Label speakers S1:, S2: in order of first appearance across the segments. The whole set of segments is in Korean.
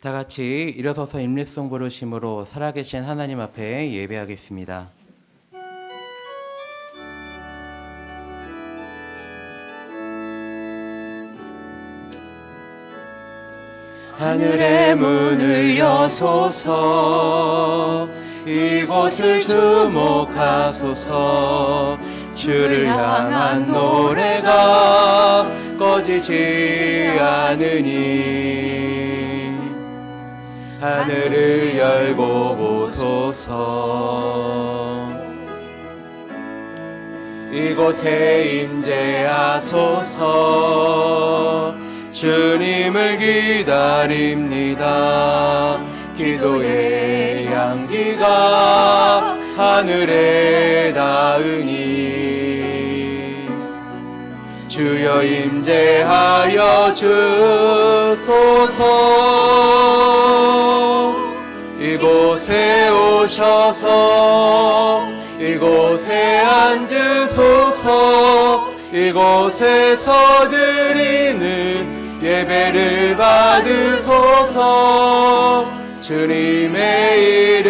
S1: 다 같이 일어서서 임례송 부르심으로 살아계신 하나님 앞에 예배하겠습니다. 하늘의 문을 여소서, 이곳을 주목하소서. 주를 향한 노래가 꺼지지 않으니 하늘을 열고 보소서. 이곳에 임재하소서. 주님을 기다립니다. 기도의 향기가 하늘에 닿으니 주여 임재하여 주소서. 이곳에 오셔서 이곳에 앉으소서. 이곳에서 드리는 예배를 받으소서. 주님의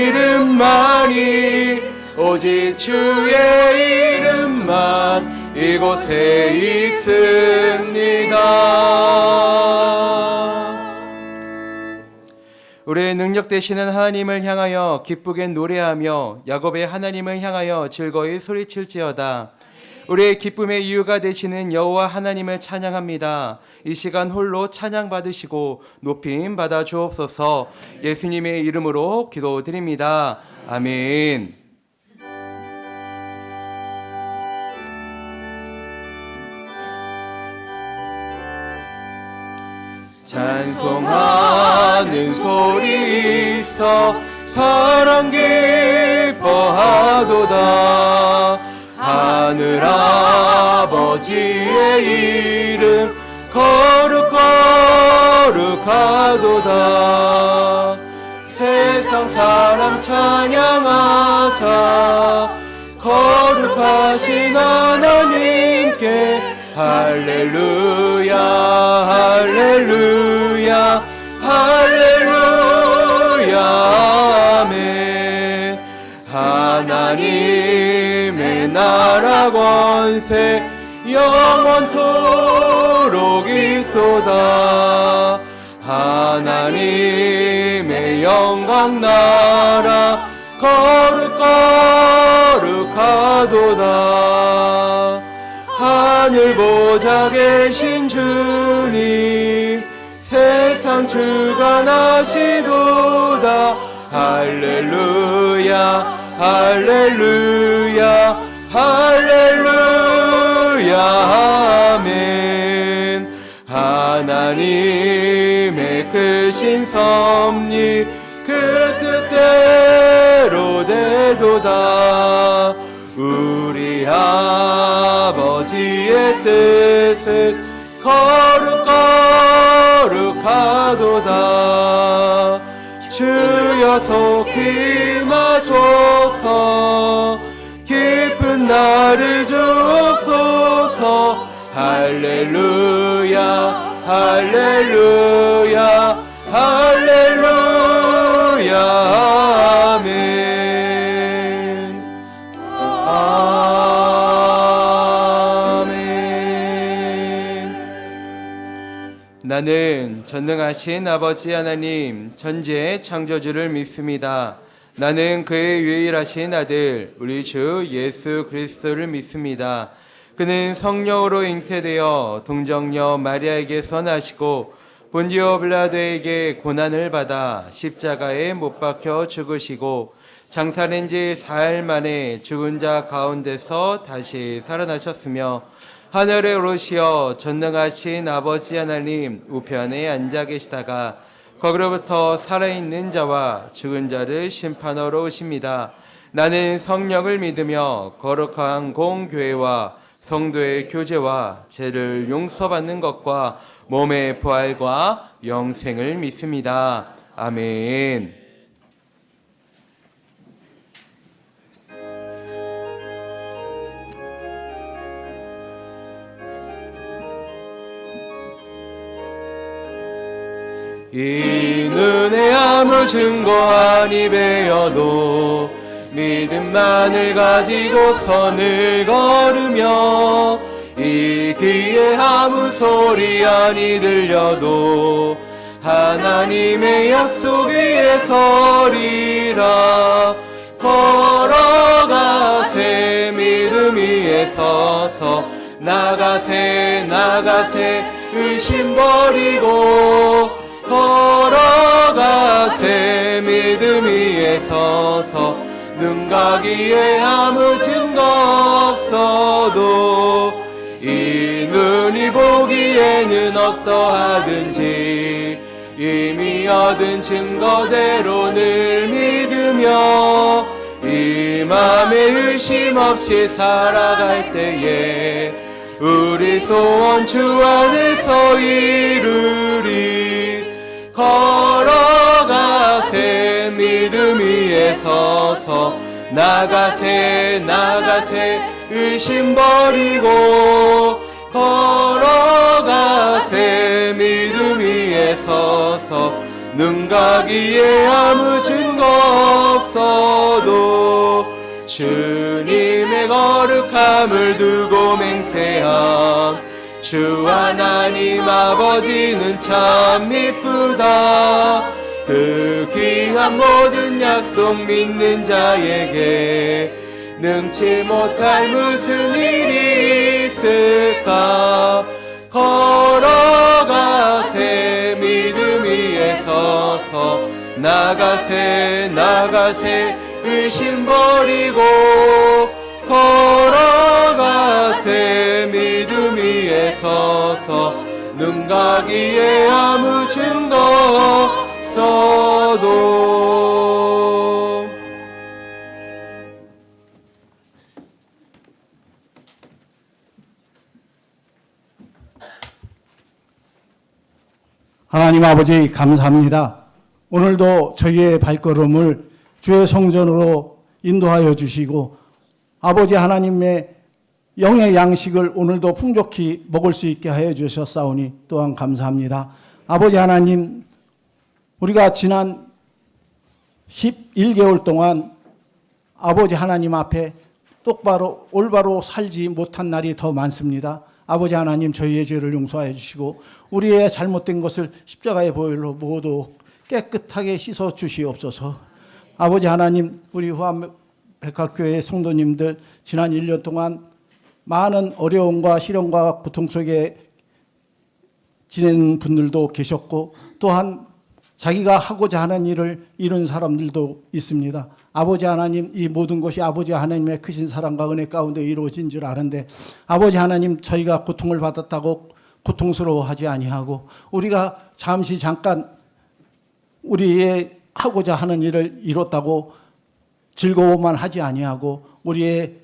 S1: 이름만이 오직 주의 이름만 이곳에 있습니다. 우리의 능력 되시는 하나님을 향하여 기쁘게 노래하며 야곱의 하나님을 향하여 즐거이 소리칠지어다. 우리의 기쁨의 이유가 되시는 여호와 하나님을 찬양합니다. 이 시간 홀로 찬양 받으시고 높임 받아 주옵소서. 예수님의 이름으로 기도드립니다. 아멘. 찬송하는 소리 있어 사랑 기뻐하도다. 하늘 아버지의 이름 거룩하도다. 세상 사람 찬양하자. 거룩하신 하나님께 할렐루야 할렐루야 할렐루야 아멘. 하나님의 나라 권세 영원토록 있도다. 하나님의 영광 나라 거룩하도다. 하늘 보좌 계신 주님 세상 주관하시도다. 할렐루야 할렐루야 할렐루야 아멘. 하나님의 크신 섭리 그 뜻대로 되도다. 우리 아버지의 뜻은 거룩하도다. 주여 속히 마소서. 기쁜 날을 주옵소서. 할렐루야 할렐루야 할렐루야 아멘. 아멘. 나는 전능하신 아버지 하나님 천지의 창조주를 믿습니다. 나는 그의 유일하신 아들 우리 주 예수 그리스도를 믿습니다. 그는 성령으로 잉태되어 동정녀 마리아에게서 나시고 본디오 빌라도에게 고난을 받아 십자가에 못 박혀 죽으시고 장사된 지 사흘 만에 죽은 자 가운데서 다시 살아나셨으며 하늘에 오르시어 전능하신 아버지 하나님 우편에 앉아 계시다가 거기로부터 살아있는 자와 죽은 자를 심판하러 오십니다. 나는 성령을 믿으며 거룩한 공교회와 성도의 교제와 죄를 용서받는 것과 몸의 부활과 영생을 믿습니다. 아멘. 이눈에 아무 증거 아니 배어도 믿음만을 가지고 선을 걸으며 이 귀에 아무 소리 아니 들려도 하나님의 약속 위에 서리라. 걸어가세 믿음 위에 서서 나가세 나가세 의심 버리고 걸어가세 믿음 위에 서서 눈 가기에 아무 증거 없어도 이 눈이 보기에는 어떠하든지 이미 얻은 증거대로 늘 믿으며 이 맘에 의심 없이 살아갈 때에 우리 소원 주 안에서 이루리. 걸어가세 믿음 위에 서서 나가세 나가세 의심 버리고 걸어가세 믿음 위에 서서 눈 가기에 아무 증거 없어도 주님의 거룩함을 두고 맹세함. 주 하나님 아버지는 참 이쁘다. 그 귀한 모든 약속 믿는 자에게 능치 못할 무슨 일이 있을까. 걸어가세 믿음 위에 서서 나가세 나가세 의심 버리고 걸어가세 믿음 위에 서서 눈 가기에 아무 증거 없어도.
S2: 하나님 아버지 감사합니다. 오늘도 저희의 발걸음을 주의 성전으로 인도하여 주시고 아버지 하나님의 영의 양식을 오늘도 풍족히 먹을 수 있게 하여 주셨사오니 또한 감사합니다. 아버지 하나님, 우리가 지난 11개월 동안 아버지 하나님 앞에 똑바로 올바로 살지 못한 날이 더 많습니다. 아버지 하나님, 저희의 죄를 용서하여 주시고 우리의 잘못된 것을 십자가의 보혈로 모두 깨끗하게 씻어 주시옵소서. 아버지 하나님, 우리 후암백학교회 성도님들 지난 1년 동안 많은 어려움과 시련과 고통 속에 지낸 분들도 계셨고 또한 자기가 하고자 하는 일을 이룬 사람들도 있습니다. 아버지 하나님, 이 모든 것이 아버지 하나님의 크신 사랑과 은혜 가운데 이루어진 줄 아는데 아버지 하나님, 저희가 고통을 받았다고 고통스러워하지 아니하고 우리가 잠깐 우리의 하고자 하는 일을 이뤘다고 즐거워만 하지 아니하고 우리의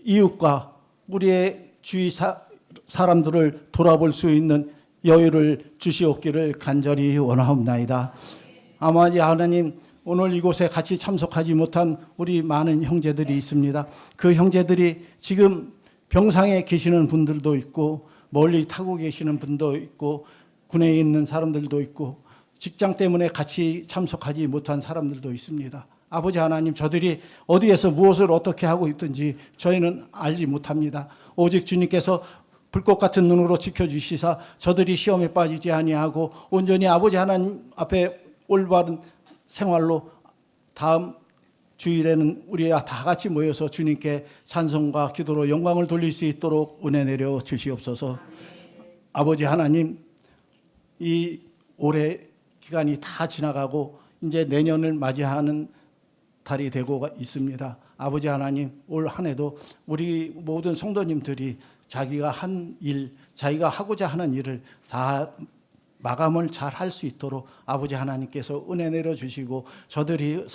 S2: 이웃과 우리의 주위 사람들을 돌아볼 수 있는 여유를 주시옵기를 간절히 원하옵나이다. 아버지 하나님, 오늘 이곳에 같이 참석하지 못한 우리 많은 형제들이 있습니다. 그 형제들이 지금 병상에 계시는 분들도 있고 멀리 타고 계시는 분도 있고 군에 있는 사람들도 있고 직장 때문에 같이 참석하지 못한 사람들도 있습니다. 아버지 하나님, 저들이 어디에서 무엇을 어떻게 하고 있든지 저희는 알지 못합니다. 오직 주님께서 불꽃 같은 눈으로 지켜주시사 저들이 시험에 빠지지 아니하고 온전히 아버지 하나님 앞에 올바른 생활로 다음 주일에는 우리 다 같이 모여서 주님께 찬송과 기도로 영광을 돌릴 수 있도록 은혜 내려 주시옵소서. 아버지 하나님, 이 올해 기간이 다 지나가고 이제 내년을 맞이하는 달이 되고 있습니다. 아버지 하나님, 올 한 해도 우리 모든 성도님들이 자기가 한 일, 자기가 하고자 하는 일을 다 마감을 잘 할 수 있도록 아버지 하나님께서 은혜 내려주시고 저들이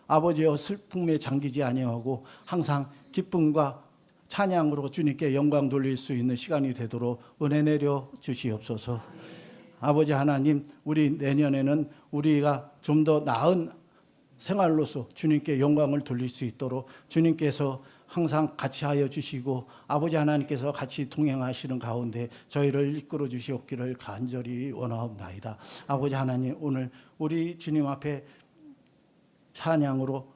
S2: 아버지여 슬픔에 잠기지 아니하고 항상 기쁨과 찬양으로 주님께 영광 돌릴 수 있는 시간이 되도록 은혜 내려 주시옵소서. 아버지 하나님, 우리 내년에는 우리가 좀 더 나은 생활로서 주님께 영광을 돌릴 수 있도록 주님께서 항상 같이 하여 주시고 아버지 하나님께서 같이 동행하시는 가운데 저희를 이끌어 주시옵기를 간절히 원하옵나이다. 아버지 하나님, 오늘 우리 주님 앞에 찬양으로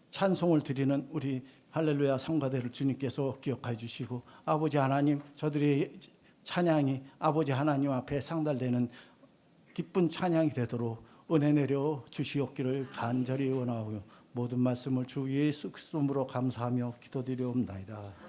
S2: 찬송을 드리는 우리 할렐루야 성가대를 주님께서 기억해 주시고, 아버지 하나님, 저들의 찬양이 아버지 하나님 앞에 상달되는 기쁜 찬양이 되도록 은혜 내려 주시옵기를 간절히 원하오며 모든 말씀을 주 예수 그리스도로 감사하며 기도드리옵나이다.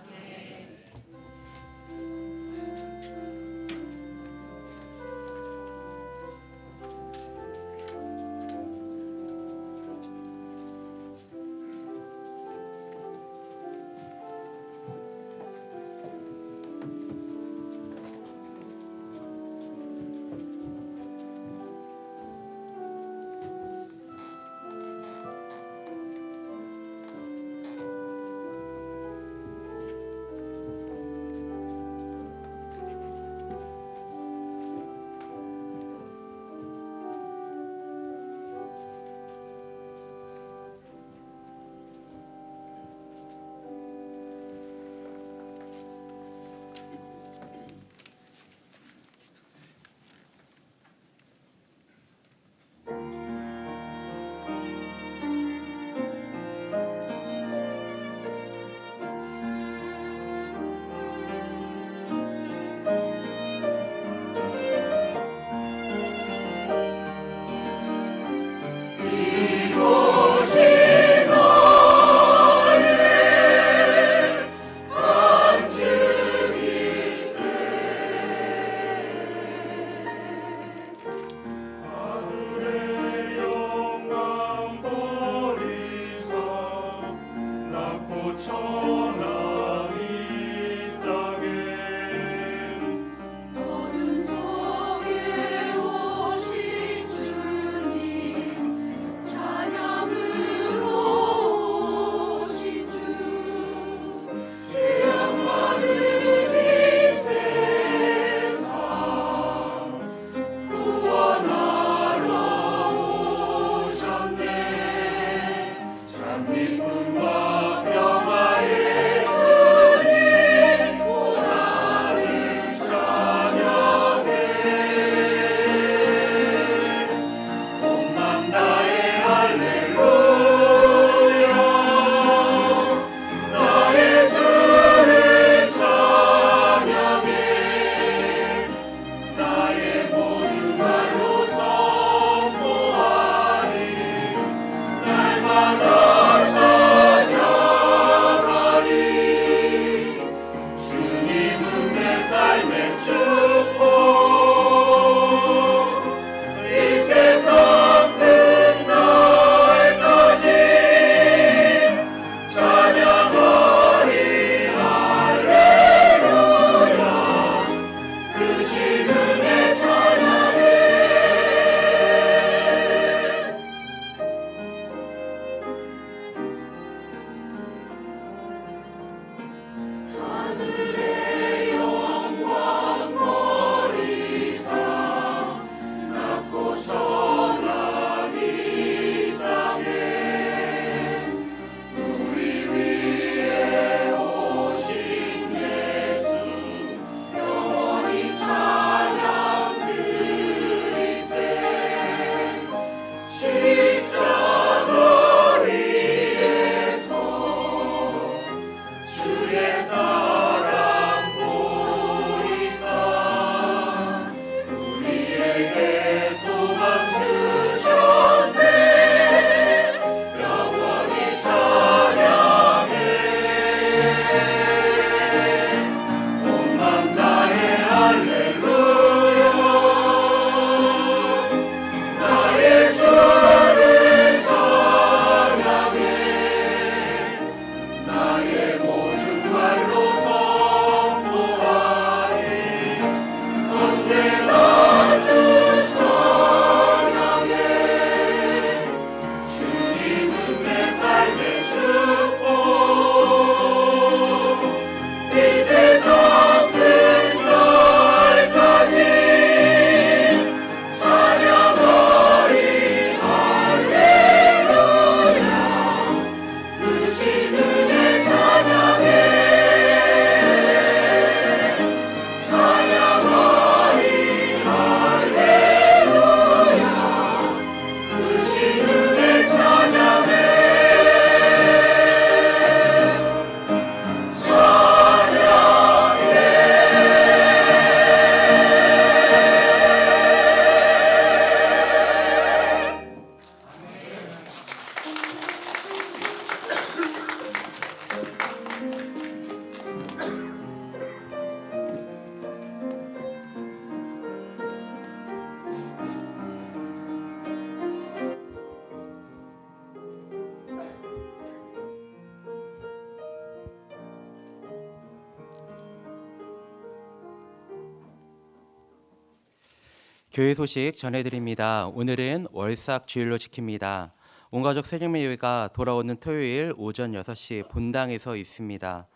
S1: 교회 소식 전해드립니다. 오늘은 월삭 주일로 지킵니다. 온가족 새정예회가 돌아오는 토요일 오전 6시 본당에서 있습니다.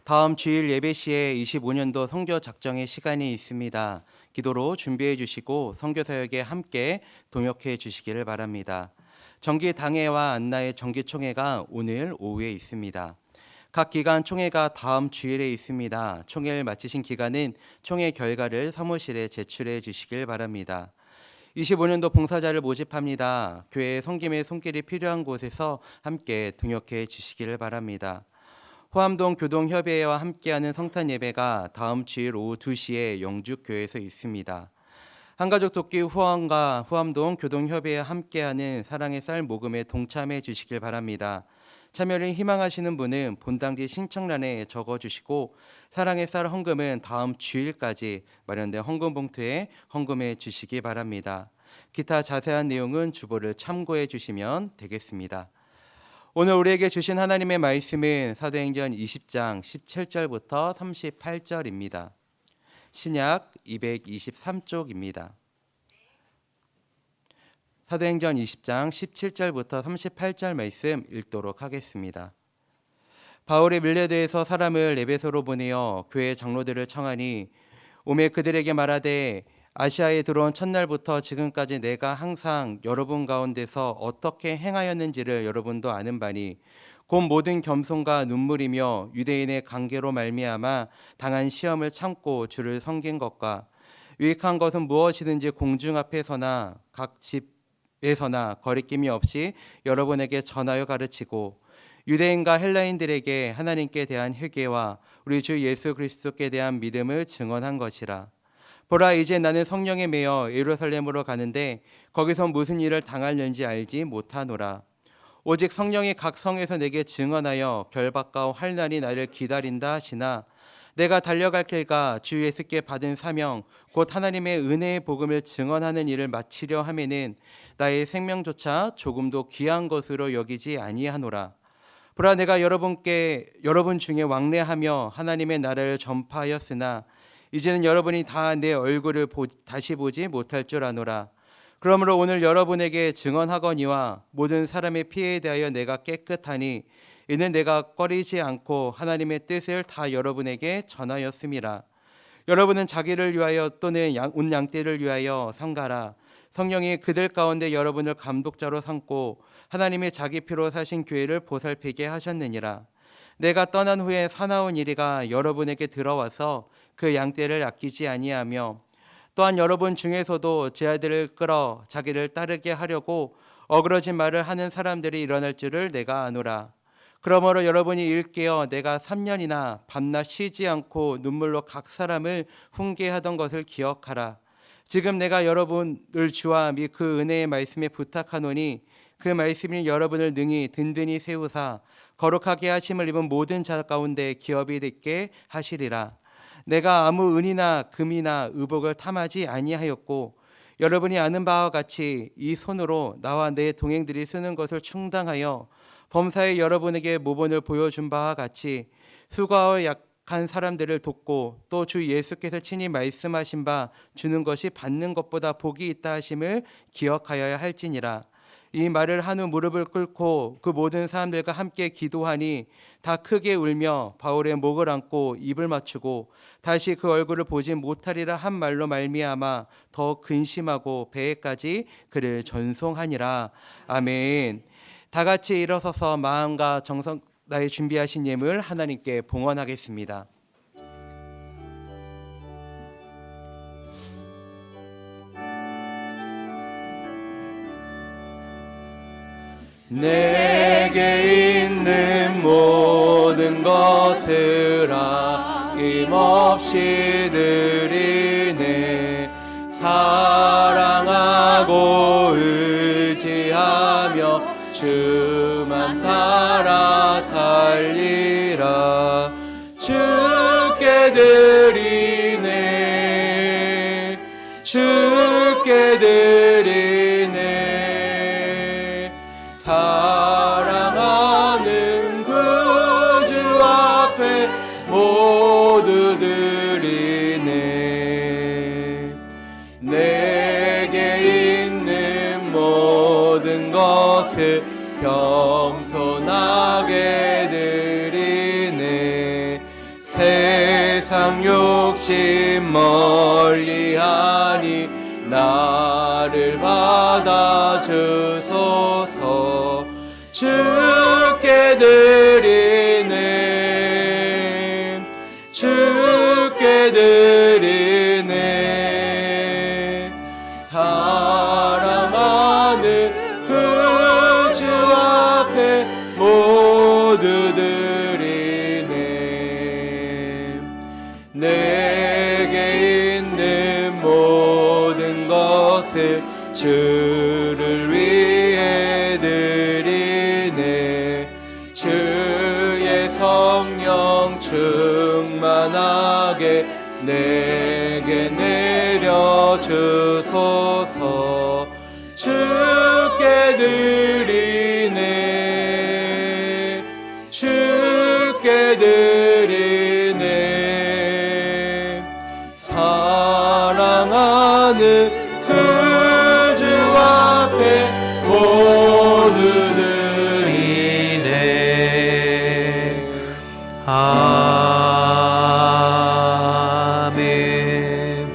S1: 다음 주일 예배 시에 25년도 선교 작정의 시간이 있습니다. 기도로 준비해 주시고 선교 사역에 함께 동역해 주시기를 바랍니다. 정기 당회와 안나의 정기 총회가 오늘 오후에 있습니다. 각 기관 총회가 다음 주일에 있습니다. 총회를 마치신 기관은 총회 결과를 사무실에 제출해 주시길 바랍니다. 25년도 봉사자를 모집합니다. 교회 섬김의 손길이 필요한 곳에서 함께 동역해 주시기를 바랍니다. 호암동 교동협의회와 함께하는 성탄 예배가 다음 주일 오후 2시에 영죽교회에서 있습니다. 한가족 돕기 후원과 호암동 교동협의회와 함께하는 사랑의 쌀 모금에 동참해 주시길 바랍니다. 참여를 희망하시는 분은 본당지 신청란에 적어주시고 사랑의 쌀 헌금은 다음 주일까지 마련된 헌금 봉투에 헌금해 주시기 바랍니다. 기타 자세한 내용은 주보를 참고해 주시면 되겠습니다. 오늘 우리에게 주신 하나님의 말씀은 사도행전 20장 17절부터 38절입니다. 신약 223쪽입니다. 사도행전 20장 17절부터 38절 말씀 읽도록 하겠습니다. 바울이 밀레드에서 사람을 에베소로 보내어 교회 장로들을 청하니 오매 그들에게 말하되 아시아에 들어온 첫날부터 지금까지 내가 항상 여러분 가운데서 어떻게 행하였는지를 여러분도 아는 바니 곧 모든 겸손과 눈물이며 유대인의 관계로 말미암아 당한 시험을 참고 주를 섬긴 것과 유익한 것은 무엇이든지 공중 앞에서나 각 집에서나 거리낌이 없이 여러분에게 전하여 가르치고 유대인과 헬라인들에게 하나님께 대한 회개와 우리 주 예수 그리스도께 대한 믿음을 증언한 것이라. 보라, 이제 나는 성령에 매여 예루살렘으로 가는데 거기서 무슨 일을 당할는지 알지 못하노라. 오직 성령이 각 성에서 내게 증언하여 결박과 환난이 나를 기다린다 하시나 내가 달려갈 길과 주 예수께 받은 사명 곧 하나님의 은혜의 복음을 증언하는 일을 마치려 하면은 나의 생명조차 조금도 귀한 것으로 여기지 아니하노라. 보라, 내가 여러분 중에 왕래하며 하나님의 나라를 전파하였으나 이제는 여러분이 다 내 얼굴을 다시 보지 못할 줄 아노라. 그러므로 오늘 여러분에게 증언하거니와 모든 사람의 피해에 대하여 내가 깨끗하니 이는 내가 꺼리지 않고 하나님의 뜻을 다 여러분에게 전하였음이라. 여러분은 자기를 위하여 또는 온 양떼를 위하여 성가라. 성령이 그들 가운데 여러분을 감독자로 삼고 하나님의 자기 피로 사신 교회를 보살피게 하셨느니라. 내가 떠난 후에 사나운 이리가 여러분에게 들어와서 그 양떼를 아끼지 아니하며 또한 여러분 중에서도 제 아들을 끌어 자기를 따르게 하려고 어그러진 말을 하는 사람들이 일어날 줄을 내가 아노라. 그러므로 여러분이 일깨어 내가 3년이나 밤낮 쉬지 않고 눈물로 각 사람을 훈계하던 것을 기억하라. 지금 내가 여러분을 주와 및 그 은혜의 말씀에 부탁하노니 그 말씀이 여러분을 능히 든든히 세우사 거룩하게 하심을 입은 모든 자 가운데 기업이 있게 하시리라. 내가 아무 은이나 금이나 의복을 탐하지 아니하였고 여러분이 아는 바와 같이 이 손으로 나와 내 동행들이 쓰는 것을 충당하여 범사에 여러분에게 모본을 보여준 바와 같이 수고하여 약한 사람들을 돕고 또 주 예수께서 친히 말씀하신 바 주는 것이 받는 것보다 복이 있다 하심을 기억하여야 할지니라. 이 말을 한 후 무릎을 꿇고 그 모든 사람들과 함께 기도하니 다 크게 울며 바울의 목을 안고 입을 맞추고 다시 그 얼굴을 보지 못하리라 한 말로 말미암아 더 근심하고 배에까지 그를 전송하니라. 아멘. 다 같이 일어서서 마음과 정성 나의 준비하신 예물 하나님께 봉헌하겠습니다. 내게 있는 모든 것을 아낌없이 드리네. 사랑하고 의지하며 주만 따라 살리라. 주께 드리네. 주께 드리네. 사랑하는 그 주 앞에 모두 드리네. 내 것을 겸손하게 드리네. 세상 욕심 멀리하니 나를 받아주소서. 주께 드리네, 주께 드리네. 사랑하는 그 주 앞에 모두 드리네. 내게 있는 모든 것을 주를 위해 드리네. 주의 성령 충만하게 내게 내려주소서. 주께 드리네, 주께 드리네. 사랑하는 그 주 앞에 모두 드리네.
S3: 아멘.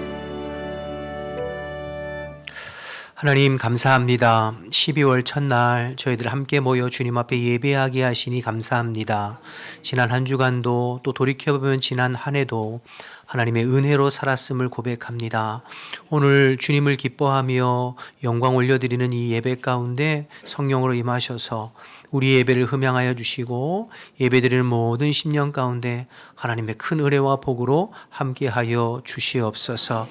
S3: 하나님 감사합니다. 12월 첫날 저희들 함께 모여 주님 앞에 예배하게 하시니 감사합니다. 지난 한 주간도 또 돌이켜보면 지난 한 해도 하나님의 은혜로 살았음을 고백합니다. 오늘 주님을 기뻐하며 영광 올려드리는 이 예배 가운데 성령으로 임하셔서 우리 예배를 흠양하여 주시고 예배드리는 모든 심령 가운데 하나님의 큰 은혜와 복으로 함께하여 주시옵소서.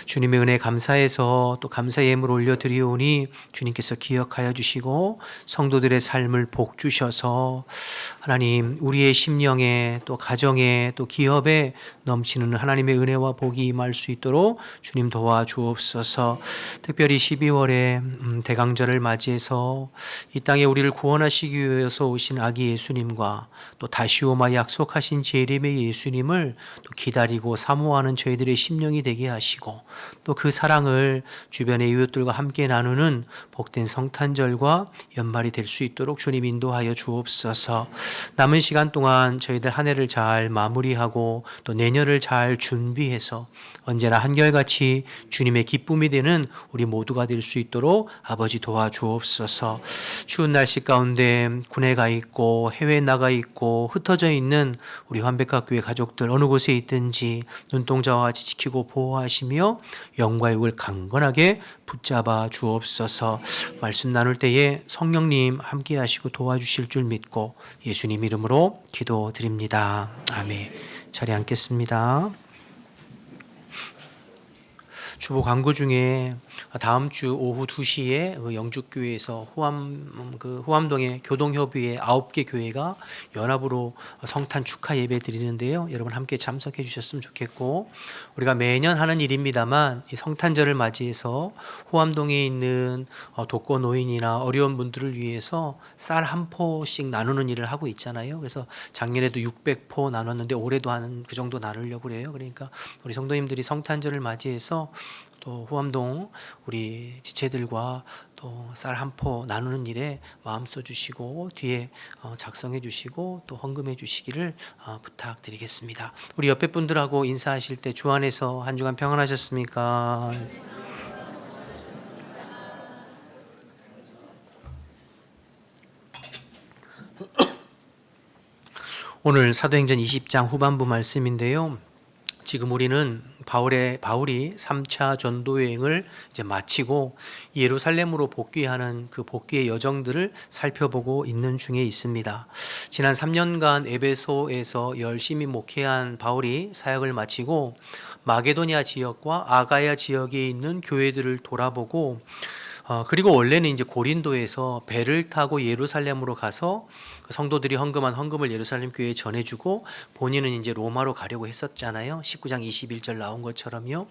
S3: 주님의 은혜 감사해서 또 감사 예물 올려드리오니 주님께서 기억하여 주시고 성도들의 삶을 복 주셔서 하나님 우리의 심령에 또 가정에 또 기업에 넘치는 하나님의 은혜와 복이 임할 수 있도록 주님 도와주옵소서. 특별히 12월에 대강절을 맞이해서 이 땅에 우리를 구원하시기 위해서 오신 아기 예수님과 또 다시 오마 약속하신 재림의 예수님을 또 기다리고 사모하는 저희들의 심령이 되게 하시고 또 그 사랑을 주변의 이웃들과 함께 나누는 복된 성탄절과 연말이 될 수 있도록 주님 인도하여 주옵소서. 남은 시간 동안 저희들 한 해를 잘 마무리하고 또 내년을 잘 준비해서 언제나 한결같이 주님의 기쁨이 되는 우리 모두가 될 수 있도록 아버지 도와주옵소서. 추운 날씨 가운데 군에 가 있고 해외에 나가 있고 흩어져 있는 우리 환백학교의 가족들 어느 곳에 있든지 눈동자와 같이 지키고 보호하시며 영과 육을 강건하게 붙잡아 주옵소서. 말씀 나눌 때에 성령님 함께 하시고 도와주실 줄 믿고 예수님 이름으로 기도드립니다. 아멘. 자리에 앉겠습니다. 주보 광고 중에 다음 주 오후 2시에 영주교회에서 후암동의 교동협의회 9개 교회가 연합으로 성탄 축하 예배 드리는데요. 여러분 함께 참석해 주셨으면 좋겠고, 우리가 매년 하는 일입니다만 이 성탄절을 맞이해서 후암동에 있는 독거 노인이나 어려운 분들을 위해서 쌀 한 포씩 나누는 일을 하고 있잖아요. 그래서 작년에도 600포 나눴는데 올해도 한 그 정도 나누려고 그래요. 그러니까 우리 성도님들이 성탄절을 맞이해서 또 후암동 우리 지체들과 또 쌀 한 포 나누는 일에 마음 써주시고 뒤에 작성해 주시고 또 헌금해 주시기를 부탁드리겠습니다. 우리 옆에 분들하고 인사하실 때 주 안에서 한 주간 평안하셨습니까? 오늘 사도행전 20장 후반부 말씀인데요. 지금 우리는 바울이 3차 전도 여행을 이제 마치고 예루살렘으로 복귀하는 그 복귀의 여정들을 살펴보고 있는 중에 있습니다. 지난 3년간 에베소에서 열심히 목회한 바울이 사역을 마치고 마게도니아 지역과 아가야 지역에 있는 교회들을 돌아보고 그리고 원래는 이제 고린도에서 배를 타고 예루살렘으로 가서 성도들이 헌금한 헌금을 예루살렘 교회에 전해주고 본인은 이제 로마로 가려고 했었잖아요. 19장 21절 나온 것처럼요.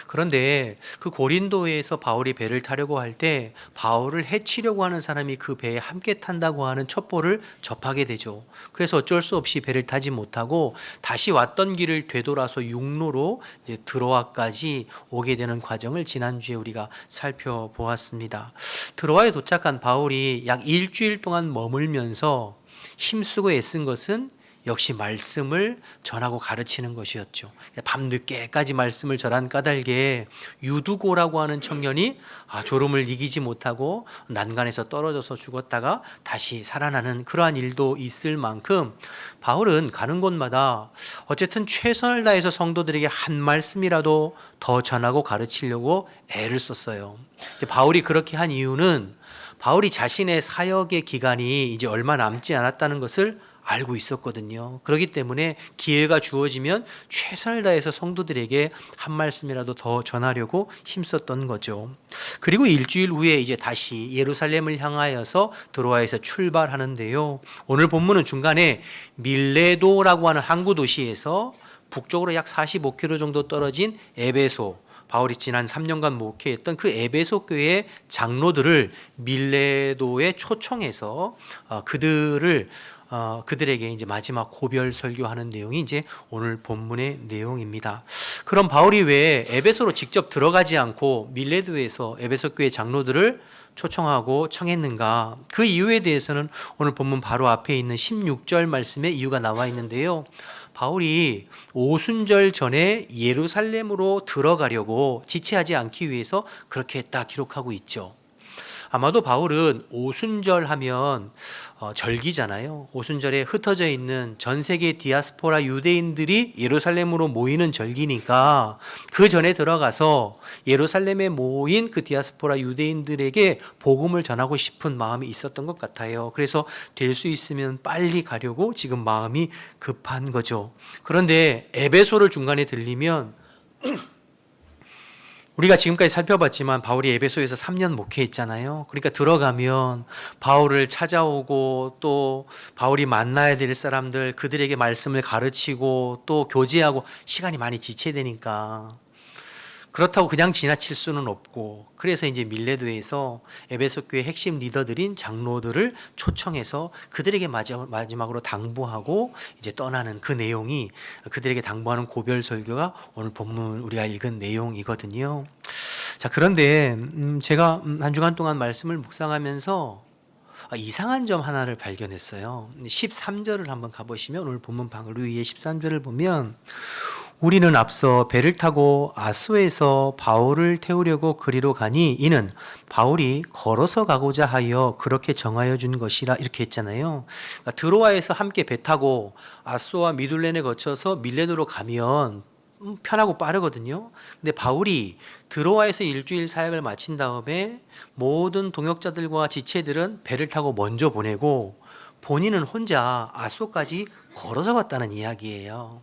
S3: 그런데 그 고린도에서 바울이 배를 타려고 할 때 바울을 해치려고 하는 사람이 그 배에 함께 탄다고 하는 첩보를 접하게 되죠. 그래서 어쩔 수 없이 배를 타지 못하고 다시 왔던 길을 되돌아서 육로로 이제 드로아까지 오게 되는 과정을 지난주에 우리가 살펴보았습니다. 있습니다. 드로아에 도착한 바울이 약 일주일 동안 머물면서 힘쓰고 애쓴 것은 역시 말씀을 전하고 가르치는 것이었죠. 밤늦게까지 말씀을 전한 까닭에 유두고라고 하는 청년이 졸음을 이기지 못하고 난간에서 떨어져서 죽었다가 다시 살아나는 그러한 일도 있을 만큼 바울은 가는 곳마다 어쨌든 최선을 다해서 성도들에게 한 말씀이라도 더 전하고 가르치려고 애를 썼어요. 바울이 그렇게 한 이유는 바울이 자신의 사역의 기간이 이제 얼마 남지 않았다는 것을 알고 있었거든요. 그렇기 때문에 기회가 주어지면 최선을 다해서 성도들에게 한 말씀이라도 더 전하려고 힘썼던 거죠. 그리고 일주일 후에 이제 다시 예루살렘을 향하여서 드로아에서 출발하는데요. 오늘 본문은 중간에 밀레도라고 하는 항구 도시에서 북쪽으로 약 45km 정도 떨어진 에베소, 바울이 지난 3년간 목회했던 그 에베소 교회의 장로들을 밀레도에 초청해서 그들에게 이제 마지막 고별 설교하는 내용이 이제 오늘 본문의 내용입니다. 그럼 바울이 왜 에베소로 직접 들어가지 않고 밀레도에서 에베소 교회 장로들을 초청하고 청했는가? 그 이유에 대해서는 오늘 본문 바로 앞에 있는 16절 말씀에 이유가 나와 있는데요. 바울이 오순절 전에 예루살렘으로 들어가려고 지체하지 않기 위해서 그렇게 했다 기록하고 있죠. 아마도 바울은 오순절 하면 절기잖아요. 오순절에 흩어져 있는 전 세계 디아스포라 유대인들이 예루살렘으로 모이는 절기니까 그 전에 들어가서 예루살렘에 모인 그 디아스포라 유대인들에게 복음을 전하고 싶은 마음이 있었던 것 같아요. 그래서 될 수 있으면 빨리 가려고 지금 마음이 급한 거죠. 그런데 에베소를 중간에 들리면 우리가 지금까지 살펴봤지만 바울이 에베소에서 3년 목회했잖아요. 그러니까 들어가면 바울을 찾아오고 또 바울이 만나야 될 사람들 그들에게 말씀을 가르치고 또 교제하고 시간이 많이 지체되니까 그렇다고 그냥 지나칠 수는 없고 그래서 이제 밀레도에서 에베소 교회 핵심 리더들인 장로들을 초청해서 그들에게 마지막으로 당부하고 이제 떠나는 그 내용이 그들에게 당부하는 고별 설교가 오늘 본문 우리가 읽은 내용이거든요. 자, 그런데 제가 한 주간 동안 말씀을 묵상하면서 이상한 점 하나를 발견했어요. 13절을 한번 가보시면 오늘 본문 방울 위에 13절을 보면 우리는 앞서 배를 타고 아소에서 바울을 태우려고 그리로 가니 이는 바울이 걸어서 가고자 하여 그렇게 정하여 준 것이라 이렇게 했잖아요. 그러니까 드로아에서 함께 배 타고 아소와 미둘렌에 거쳐서 밀레도로 가면 편하고 빠르거든요. 근데 바울이 드로아에서 일주일 사역을 마친 다음에 모든 동역자들과 지체들은 배를 타고 먼저 보내고 본인은 혼자 아소까지 걸어서 갔다는 이야기예요.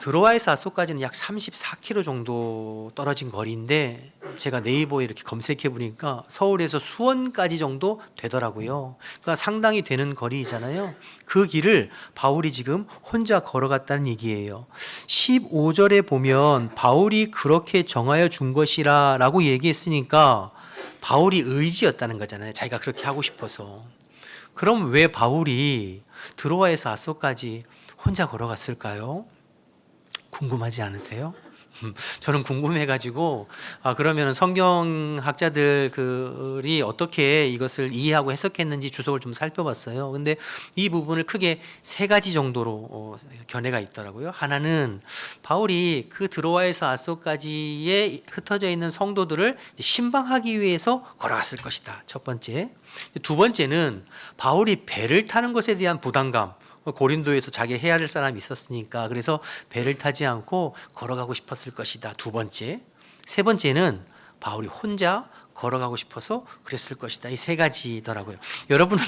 S3: 드로아에서 아소까지는 약 34km 정도 떨어진 거리인데 제가 네이버에 이렇게 검색해 보니까 서울에서 수원까지 정도 되더라고요. 그러니까 상당히 되는 거리잖아요. 그 길을 바울이 지금 혼자 걸어갔다는 얘기예요. 15절에 보면 바울이 그렇게 정하여 준 것이라 라고 얘기했으니까 바울이 의지였다는 거잖아요. 자기가 그렇게 하고 싶어서. 그럼 왜 바울이 드로아에서 아소까지 혼자 걸어갔을까요? 궁금하지 않으세요? 저는 궁금해가지고 그러면 성경학자들이 어떻게 이것을 이해하고 해석했는지 주석을 좀 살펴봤어요. 근데 이 부분을 크게 세 가지 정도로 견해가 있더라고요. 하나는 바울이 그 드로아에서 아소까지에 흩어져 있는 성도들을 신방하기 위해서 걸어갔을 것이다. 첫 번째. 두 번째는 바울이 배를 타는 것에 대한 부담감. 고린도에서 자기 해야 할 사람이 있었으니까 그래서 배를 타지 않고 걸어가고 싶었을 것이다. 두 번째. 세 번째는 바울이 혼자 걸어가고 싶어서 그랬을 것이다. 이 세 가지더라고요. 여러분은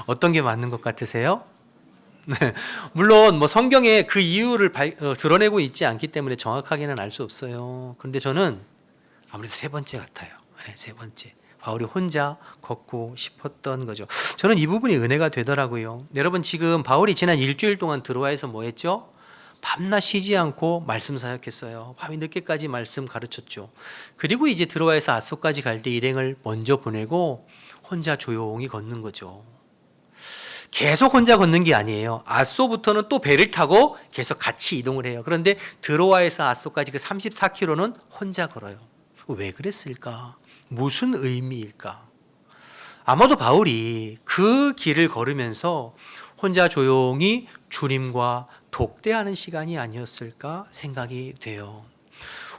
S3: 어떤 게 맞는 것 같으세요? 네. 물론 성경에 그 이유를 드러내고 있지 않기 때문에 정확하게는 알 수 없어요. 그런데 저는 아무래도 세 번째 같아요. 네, 세 번째. 바울이 혼자 걷고 싶었던 거죠. 저는 이 부분이 은혜가 되더라고요. 여러분 지금 바울이 지난 일주일 동안 드로아에서 뭐 했죠? 밤낮 쉬지 않고 말씀 사역했어요. 밤이 늦게까지 말씀 가르쳤죠. 그리고 이제 드로아에서 아소까지 갈 때 일행을 먼저 보내고 혼자 조용히 걷는 거죠. 계속 혼자 걷는 게 아니에요. 아소부터는 또 배를 타고 계속 같이 이동을 해요. 그런데 드로아에서 아소까지 그 34km는 혼자 걸어요. 왜 그랬을까? 무슨 의미일까? 아마도 바울이 그 길을 걸으면서 혼자 조용히 주님과 독대하는 시간이 아니었을까 생각이 돼요.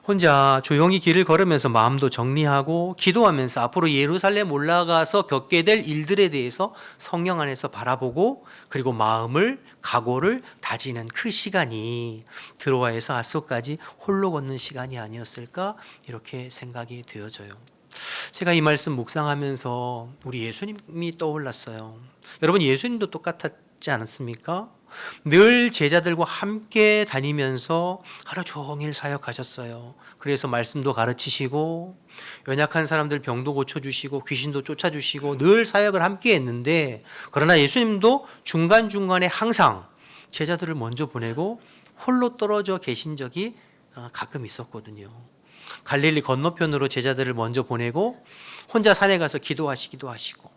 S3: 혼자 조용히 길을 걸으면서 마음도 정리하고 기도하면서 앞으로 예루살렘 올라가서 겪게 될 일들에 대해서 성령 안에서 바라보고 그리고 마음을 각오를 다지는 그 시간이 드로아에서 아소까지 홀로 걷는 시간이 아니었을까 이렇게 생각이 되어져요. 제가 이 말씀 묵상하면서 우리 예수님이 떠올랐어요. 여러분 예수님도 똑같았지 않았습니까? 늘 제자들과 함께 다니면서 하루 종일 사역하셨어요. 그래서 말씀도 가르치시고 연약한 사람들 병도 고쳐주시고 귀신도 쫓아주시고 늘 사역을 함께 했는데 그러나 예수님도 중간중간에 항상 제자들을 먼저 보내고 홀로 떨어져 계신 적이 가끔 있었거든요. 갈릴리 건너편으로 제자들을 먼저 보내고 혼자 산에 가서 기도하시기도 하시고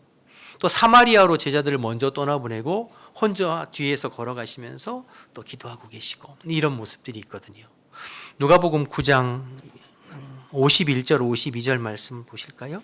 S3: 또 사마리아로 제자들을 먼저 떠나보내고 혼자 뒤에서 걸어가시면서 또 기도하고 계시고 이런 모습들이 있거든요. 누가복음 9장 51절 52절 말씀 보실까요?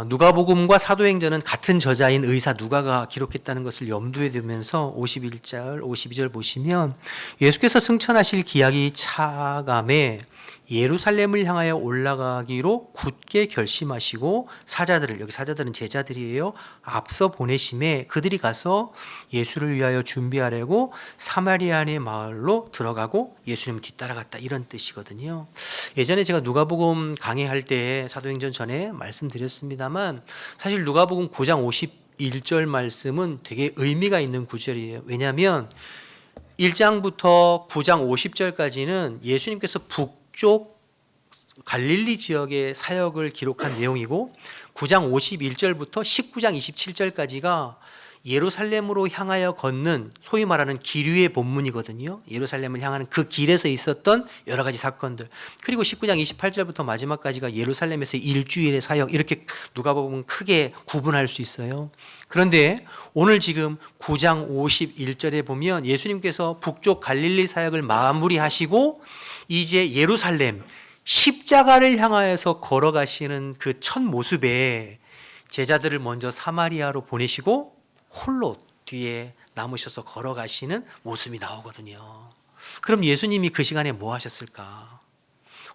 S3: 누가복음과 사도행전은 같은 저자인 의사 누가가 기록했다는 것을 염두에 두면서 51절 52절 보시면 예수께서 승천하실 기약이 차감해 예루살렘을 향하여 올라가기로 굳게 결심하시고 사자들을, 여기 사자들은 제자들이에요, 앞서 보내심에 그들이 가서 예수를 위하여 준비하려고 사마리아의 마을로 들어가고 예수님을 뒤따라갔다, 이런 뜻이거든요. 예전에 제가 누가복음 강의할 때 사도행전 전에 말씀드렸습니다만 사실 누가복음 9장 51절 말씀은 되게 의미가 있는 구절이에요. 왜냐하면 1장부터 9장 50절까지는 예수님께서 북쪽 갈릴리 지역의 사역을 기록한 내용이고 9장 51절부터 19장 27절까지가 예루살렘으로 향하여 걷는 소위 말하는 기류의 본문이거든요. 예루살렘을 향하는 그 길에서 있었던 여러 가지 사건들. 그리고 19장 28절부터 마지막까지가 예루살렘에서 일주일의 사역, 이렇게 누가복음은 크게 구분할 수 있어요. 그런데 오늘 지금 9장 51절에 보면 예수님께서 북쪽 갈릴리 사역을 마무리하시고 이제 예루살렘 십자가를 향하여서 걸어가시는 그 첫 모습에 제자들을 먼저 사마리아로 보내시고 홀로 뒤에 남으셔서 걸어가시는 모습이 나오거든요. 그럼 예수님이 그 시간에 뭐 하셨을까?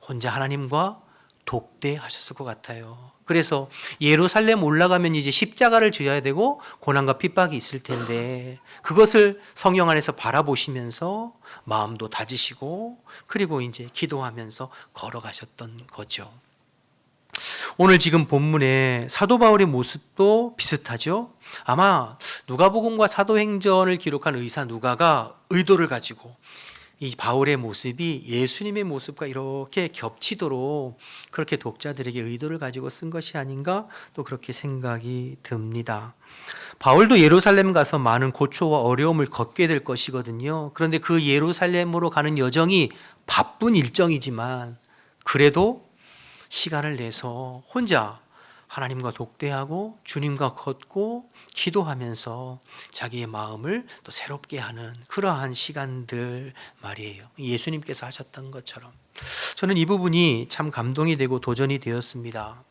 S3: 혼자 하나님과 독대하셨을 것 같아요. 그래서 예루살렘 올라가면 이제 십자가를 져야 되고 고난과 핍박이 있을 텐데 그것을 성령 안에서 바라보시면서 마음도 다지시고 그리고 이제 기도하면서 걸어가셨던 거죠. 오늘 지금 본문에 사도 바울의 모습도 비슷하죠. 아마 누가복음과 사도행전을 기록한 의사 누가가 의도를 가지고 이 바울의 모습이 예수님의 모습과 이렇게 겹치도록 그렇게 독자들에게 의도를 가지고 쓴 것이 아닌가 또 그렇게 생각이 듭니다. 바울도 예루살렘 가서 많은 고초와 어려움을 겪게 될 것이거든요. 그런데 그 예루살렘으로 가는 여정이 바쁜 일정이지만 그래도 시간을 내서 혼자 하나님과 독대하고 주님과 걷고 기도하면서 자기의 마음을 또 새롭게 하는 그러한 시간들 말이에요. 예수님께서 하셨던 것처럼. 저는 이 부분이 참 감동이 되고 도전이 되었습니다.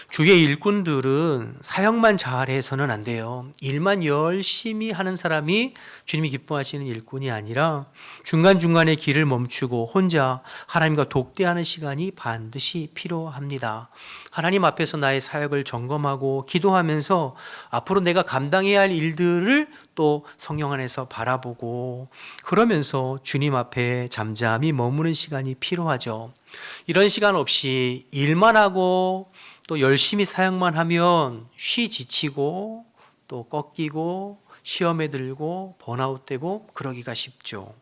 S3: 주의 일꾼들은 사역만 잘해서는 안 돼요. 일만 열심히 하는 사람이 주님이 기뻐하시는 일꾼이 아니라 중간중간에 길을 멈추고 혼자 하나님과 독대하는 시간이 반드시 필요합니다. 하나님 앞에서 나의 사역을 점검하고 기도하면서 앞으로 내가 감당해야 할 일들을 또 성령 안에서 바라보고 그러면서 주님 앞에 잠잠히 머무는 시간이 필요하죠. 이런 시간 없이 일만 하고 또 열심히 사역만 하면 지치고 또 꺾이고 시험에 들고 번아웃되고 그러기가 쉽죠.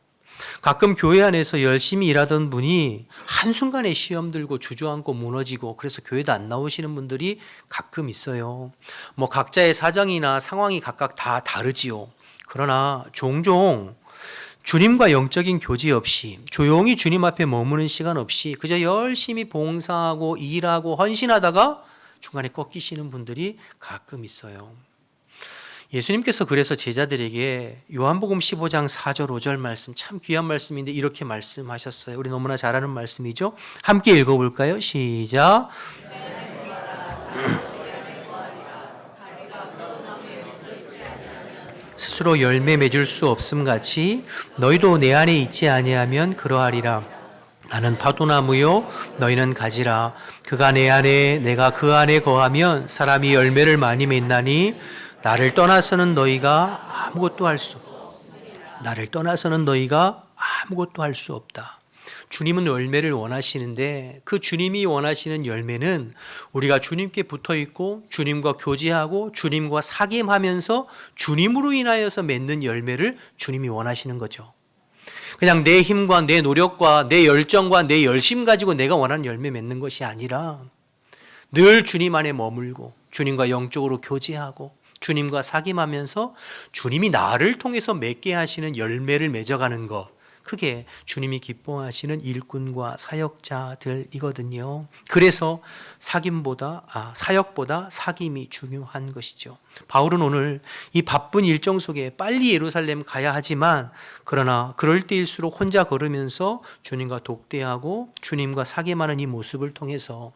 S3: 가끔 교회 안에서 열심히 일하던 분이 한순간에 시험 들고 주저앉고 무너지고 그래서 교회도 안 나오시는 분들이 가끔 있어요. 뭐 각자의 사정이나 상황이 각각 다 다르지요. 그러나 종종 주님과 영적인 교제 없이 조용히 주님 앞에 머무는 시간 없이 그저 열심히 봉사하고 일하고 헌신하다가 중간에 꺾이시는 분들이 가끔 있어요. 예수님께서 그래서 제자들에게 요한복음 15장 4절 5절 말씀, 참 귀한 말씀인데 이렇게 말씀하셨어요. 우리 너무나 잘 아는 말씀이죠. 함께 읽어볼까요? 시작. 스스로 열매 맺을 수 없음 같이 너희도 내 안에 있지 아니하면 그러하리라. 나는 파도나무요 너희는 가지라. 그가 내 안에 내가 그 안에 거하면 사람이 열매를 많이 맺나니 나를 떠나서는 너희가 아무것도 할 수 없다. 주님은 열매를 원하시는데 그 주님이 원하시는 열매는 우리가 주님께 붙어 있고 주님과 교제하고 주님과 사귐하면서 주님으로 인하여서 맺는 열매를 주님이 원하시는 거죠. 그냥 내 힘과 내 노력과 내 열정과 내 열심 가지고 내가 원하는 열매 맺는 것이 아니라 늘 주님 안에 머물고 주님과 영적으로 교제하고 주님과 사귐하면서 주님이 나를 통해서 맺게 하시는 열매를 맺어가는 것, 그게 주님이 기뻐하시는 일꾼과 사역자들이거든요. 그래서 사역보다 사귐이 중요한 것이죠. 바울은 오늘 이 바쁜 일정 속에 빨리 예루살렘 가야 하지만 그러나 그럴 때일수록 혼자 걸으면서 주님과 독대하고 주님과 사귐하는 이 모습을 통해서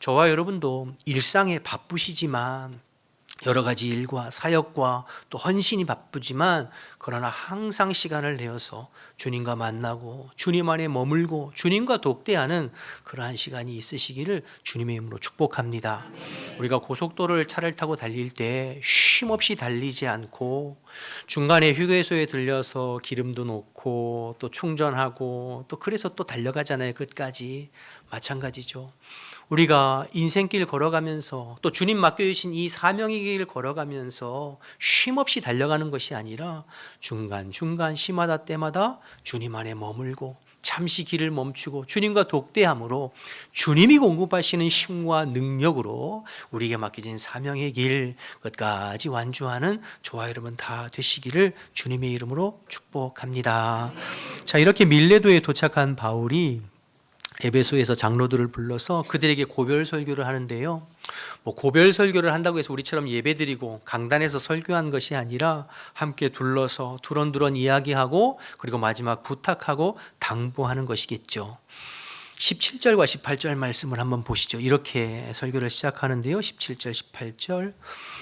S3: 저와 여러분도 일상에 바쁘시지만 여러 가지 일과 사역과 또 헌신이 바쁘지만 그러나 항상 시간을 내어서 주님과 만나고 주님 안에 머물고 주님과 독대하는 그러한 시간이 있으시기를 주님의 이름으로 축복합니다. 우리가 고속도로를 차를 타고 달릴 때 쉼없이 달리지 않고 중간에 휴게소에 들려서 기름도 놓고 또 충전하고 또 그래서 또 달려가잖아요. 끝까지. 마찬가지죠. 우리가 인생길 걸어가면서 또 주님 맡겨주신 이 사명의 길 걸어가면서 쉼없이 달려가는 것이 아니라 중간중간 시마다 때마다 주님 안에 머물고 잠시 길을 멈추고 주님과 독대함으로 주님이 공급하시는 힘과 능력으로 우리에게 맡겨진 사명의 길 끝까지 완주하는 저와 여러분 다 되시기를 주님의 이름으로 축복합니다. 자, 이렇게 밀레도에 도착한 바울이 에베소에서 장로들을 불러서 그들에게 고별 설교를 하는데요. 고별 설교를 한다고 해서 우리처럼 예배드리고 강단에서 설교한 것이 아니라 함께 둘러서 두런두런 이야기하고 그리고 마지막 부탁하고 당부하는 것이겠죠. 17절과 18절 말씀을 한번 보시죠. 이렇게 설교를 시작하는데요. 17절, 18절.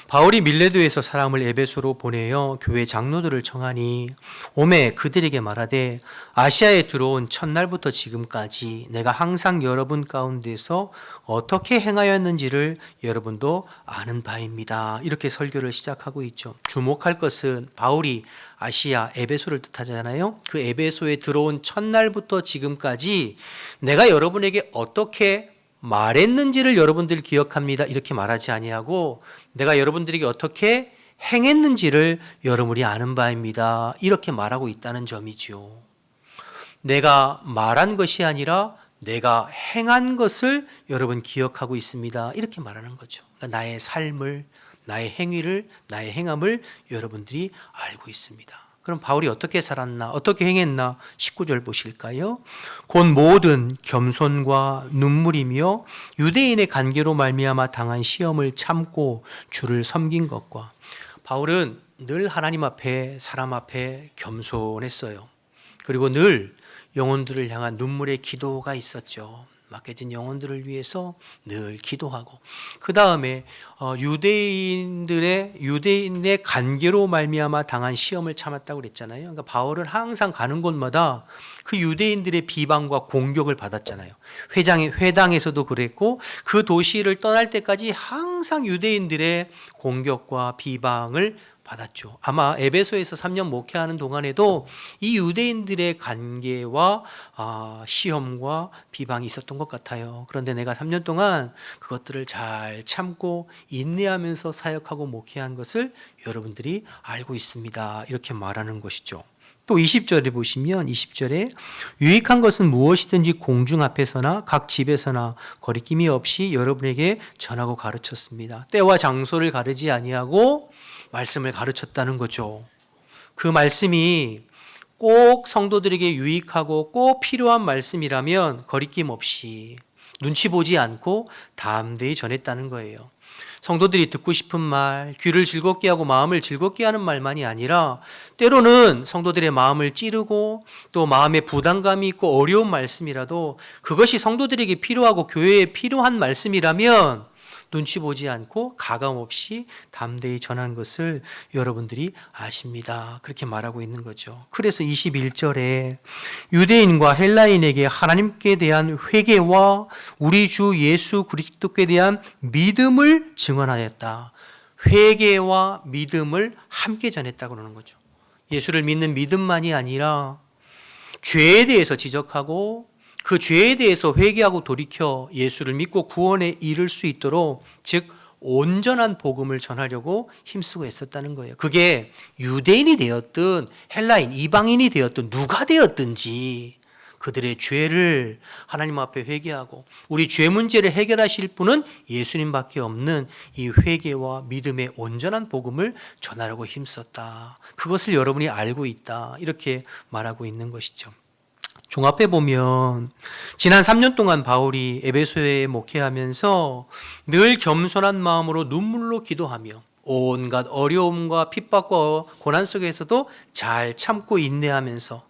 S3: 바울이 밀레도에서 사람을 에베소로 보내어 교회 장로들을 청하니 오매 그들에게 말하되 아시아에 들어온 첫날부터 지금까지 내가 항상 여러분 가운데서 어떻게 행하였는지를 여러분도 아는 바입니다. 이렇게 설교를 시작하고 있죠. 주목할 것은 바울이 아시아 에베소를 뜻하잖아요. 그 에베소에 들어온 첫날부터 지금까지 내가 여러분에게 어떻게 말했는지를 여러분들 기억합니다. 이렇게 말하지 아니하고 내가 여러분들에게 어떻게 행했는지를 여러분이 아는 바입니다. 이렇게 말하고 있다는 점이죠. 내가 말한 것이 아니라 내가 행한 것을 여러분 기억하고 있습니다. 이렇게 말하는 거죠. 그러니까 나의 삶을, 나의 행위를, 나의 행함을 여러분들이 알고 있습니다. 그럼 바울이 어떻게 살았나, 어떻게 행했나 19절 보실까요? 곧 모든 겸손과 눈물이며 유대인의 관계로 말미암아 당한 시험을 참고 주를 섬긴 것과 바울은 늘 하나님 앞에 사람 앞에 겸손했어요. 그리고 늘 영혼들을 향한 눈물의 기도가 있었죠. 맡겨진 영혼들을 위해서 늘 기도하고 그 다음에 유대인의 관계로 말미암아 당한 시험을 참았다고 그랬잖아요. 그러니까 바울은 항상 가는 곳마다 그 유대인들의 비방과 공격을 받았잖아요. 회당에서도 그랬고 그 도시를 떠날 때까지 항상 유대인들의 공격과 비방을 받았죠. 아마 에베소에서 3년 목회하는 동안에도 이 유대인들의 관계와 시험과 비방이 있었던 것 같아요. 그런데 내가 3년 동안 그것들을 잘 참고 인내하면서 사역하고 목회한 것을 여러분들이 알고 있습니다. 이렇게 말하는 것이죠. 또 20절에 보시면 20절에 유익한 것은 무엇이든지 공중 앞에서나 각 집에서나 거리낌이 없이 여러분에게 전하고 가르쳤습니다. 때와 장소를 가르지 아니하고 말씀을 가르쳤다는 거죠. 그 말씀이 꼭 성도들에게 유익하고 꼭 필요한 말씀이라면 거리낌 없이 눈치 보지 않고 담대히 전했다는 거예요. 성도들이 듣고 싶은 말, 귀를 즐겁게 하고 마음을 즐겁게 하는 말만이 아니라 때로는 성도들의 마음을 찌르고 또 마음에 부담감이 있고 어려운 말씀이라도 그것이 성도들에게 필요하고 교회에 필요한 말씀이라면 눈치 보지 않고 가감없이 담대히 전한 것을 여러분들이 아십니다. 그렇게 말하고 있는 거죠. 그래서 21절에 유대인과 헬라인에게 하나님께 대한 회개와 우리 주 예수 그리스도께 대한 믿음을 증언하였다. 회개와 믿음을 함께 전했다고 그러는 거죠. 예수를 믿는 믿음만이 아니라 죄에 대해서 지적하고 그 죄에 대해서 회개하고 돌이켜 예수를 믿고 구원에 이를 수 있도록, 즉 온전한 복음을 전하려고 힘쓰고 애썼다는 거예요. 그게 유대인이 되었든 헬라인, 이방인이 되었든 누가 되었든지 그들의 죄를 하나님 앞에 회개하고 우리 죄 문제를 해결하실 분은 예수님밖에 없는 이 회개와 믿음의 온전한 복음을 전하려고 힘썼다. 그것을 여러분이 알고 있다. 이렇게 말하고 있는 것이죠. 종합해 보면 지난 3년 동안 바울이 에베소에 목회하면서 늘 겸손한 마음으로 눈물로 기도하며 온갖 어려움과 핍박과 고난 속에서도 잘 참고 인내하면서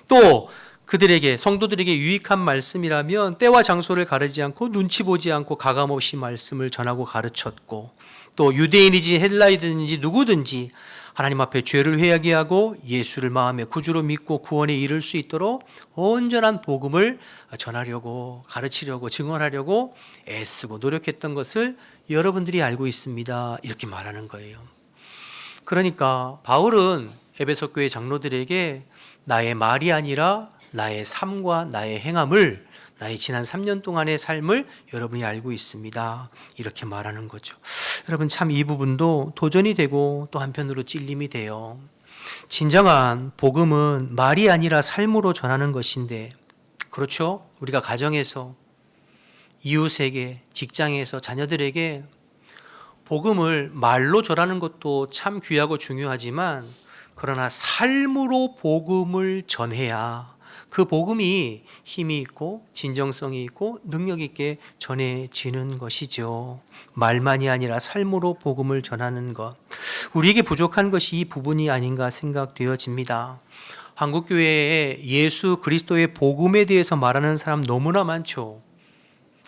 S3: 또 그들에게, 성도들에게 유익한 말씀이라면 때와 장소를 가리지 않고 눈치 보지 않고 가감없이 말씀을 전하고 가르쳤고, 또 유대인이지 헬라이든지 누구든지 하나님 앞에 죄를 회개하고 예수를 마음의 구주로 믿고 구원에 이를 수 있도록 온전한 복음을 전하려고, 가르치려고, 증언하려고 애쓰고 노력했던 것을 여러분들이 알고 있습니다. 이렇게 말하는 거예요. 그러니까 바울은 에베소 교회 장로들에게 나의 말이 아니라 나의 삶과 나의 행함을, 나의 지난 3년 동안의 삶을 여러분이 알고 있습니다. 이렇게 말하는 거죠. 여러분, 참 이 부분도 도전이 되고 또 한편으로 찔림이 돼요. 진정한 복음은 말이 아니라 삶으로 전하는 것인데, 그렇죠? 우리가 가정에서, 이웃에게, 직장에서, 자녀들에게 복음을 말로 전하는 것도 참 귀하고 중요하지만, 그러나 삶으로 복음을 전해야 그 복음이 힘이 있고 진정성이 있고 능력 있게 전해지는 것이죠. 말만이 아니라 삶으로 복음을 전하는 것, 우리에게 부족한 것이 이 부분이 아닌가 생각되어집니다. 한국교회에 예수 그리스도의 복음에 대해서 말하는 사람 너무나 많죠.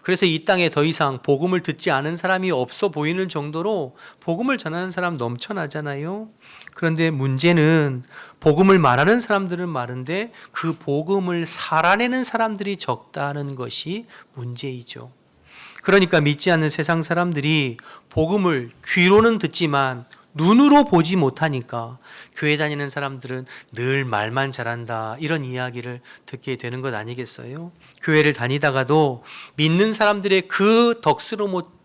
S3: 그래서 이 땅에 더 이상 복음을 듣지 않은 사람이 없어 보이는 정도로 복음을 전하는 사람 넘쳐나잖아요. 그런데 문제는 복음을 말하는 사람들은 많은데 그 복음을 살아내는 사람들이 적다는 것이 문제이죠. 그러니까 믿지 않는 세상 사람들이 복음을 귀로는 듣지만 눈으로 보지 못하니까 교회 다니는 사람들은 늘 말만 잘한다, 이런 이야기를 듣게 되는 것 아니겠어요? 교회를 다니다가도 믿는 사람들의 그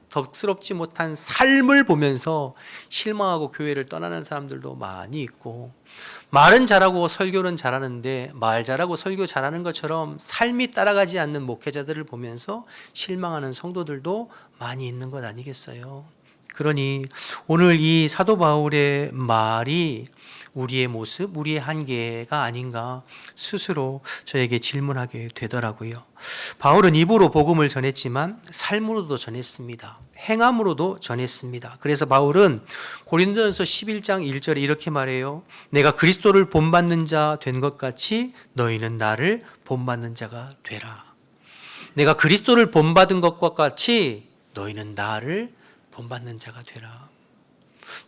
S3: 덕스럽지 못한 삶을 보면서 실망하고 교회를 떠나는 사람들도 많이 있고, 말은 잘하고 설교는 잘하는데 말 잘하고 설교 잘하는 것처럼 삶이 따라가지 않는 목회자들을 보면서 실망하는 성도들도 많이 있는 것 아니겠어요? 그러니 오늘 이 사도 바울의 말이 우리의 모습, 우리의 한계가 아닌가 스스로 저에게 질문하게 되더라고요. 바울은 입으로 복음을 전했지만 삶으로도 전했습니다. 행함으로도 전했습니다. 그래서 바울은 고린도전서 11장 1절에 이렇게 말해요. 내가 그리스도를 본받는 자 된 것 같이 너희는 나를 본받는 자가 되라. 내가 그리스도를 본받은 것과 같이 너희는 나를 본받는 자가 되라.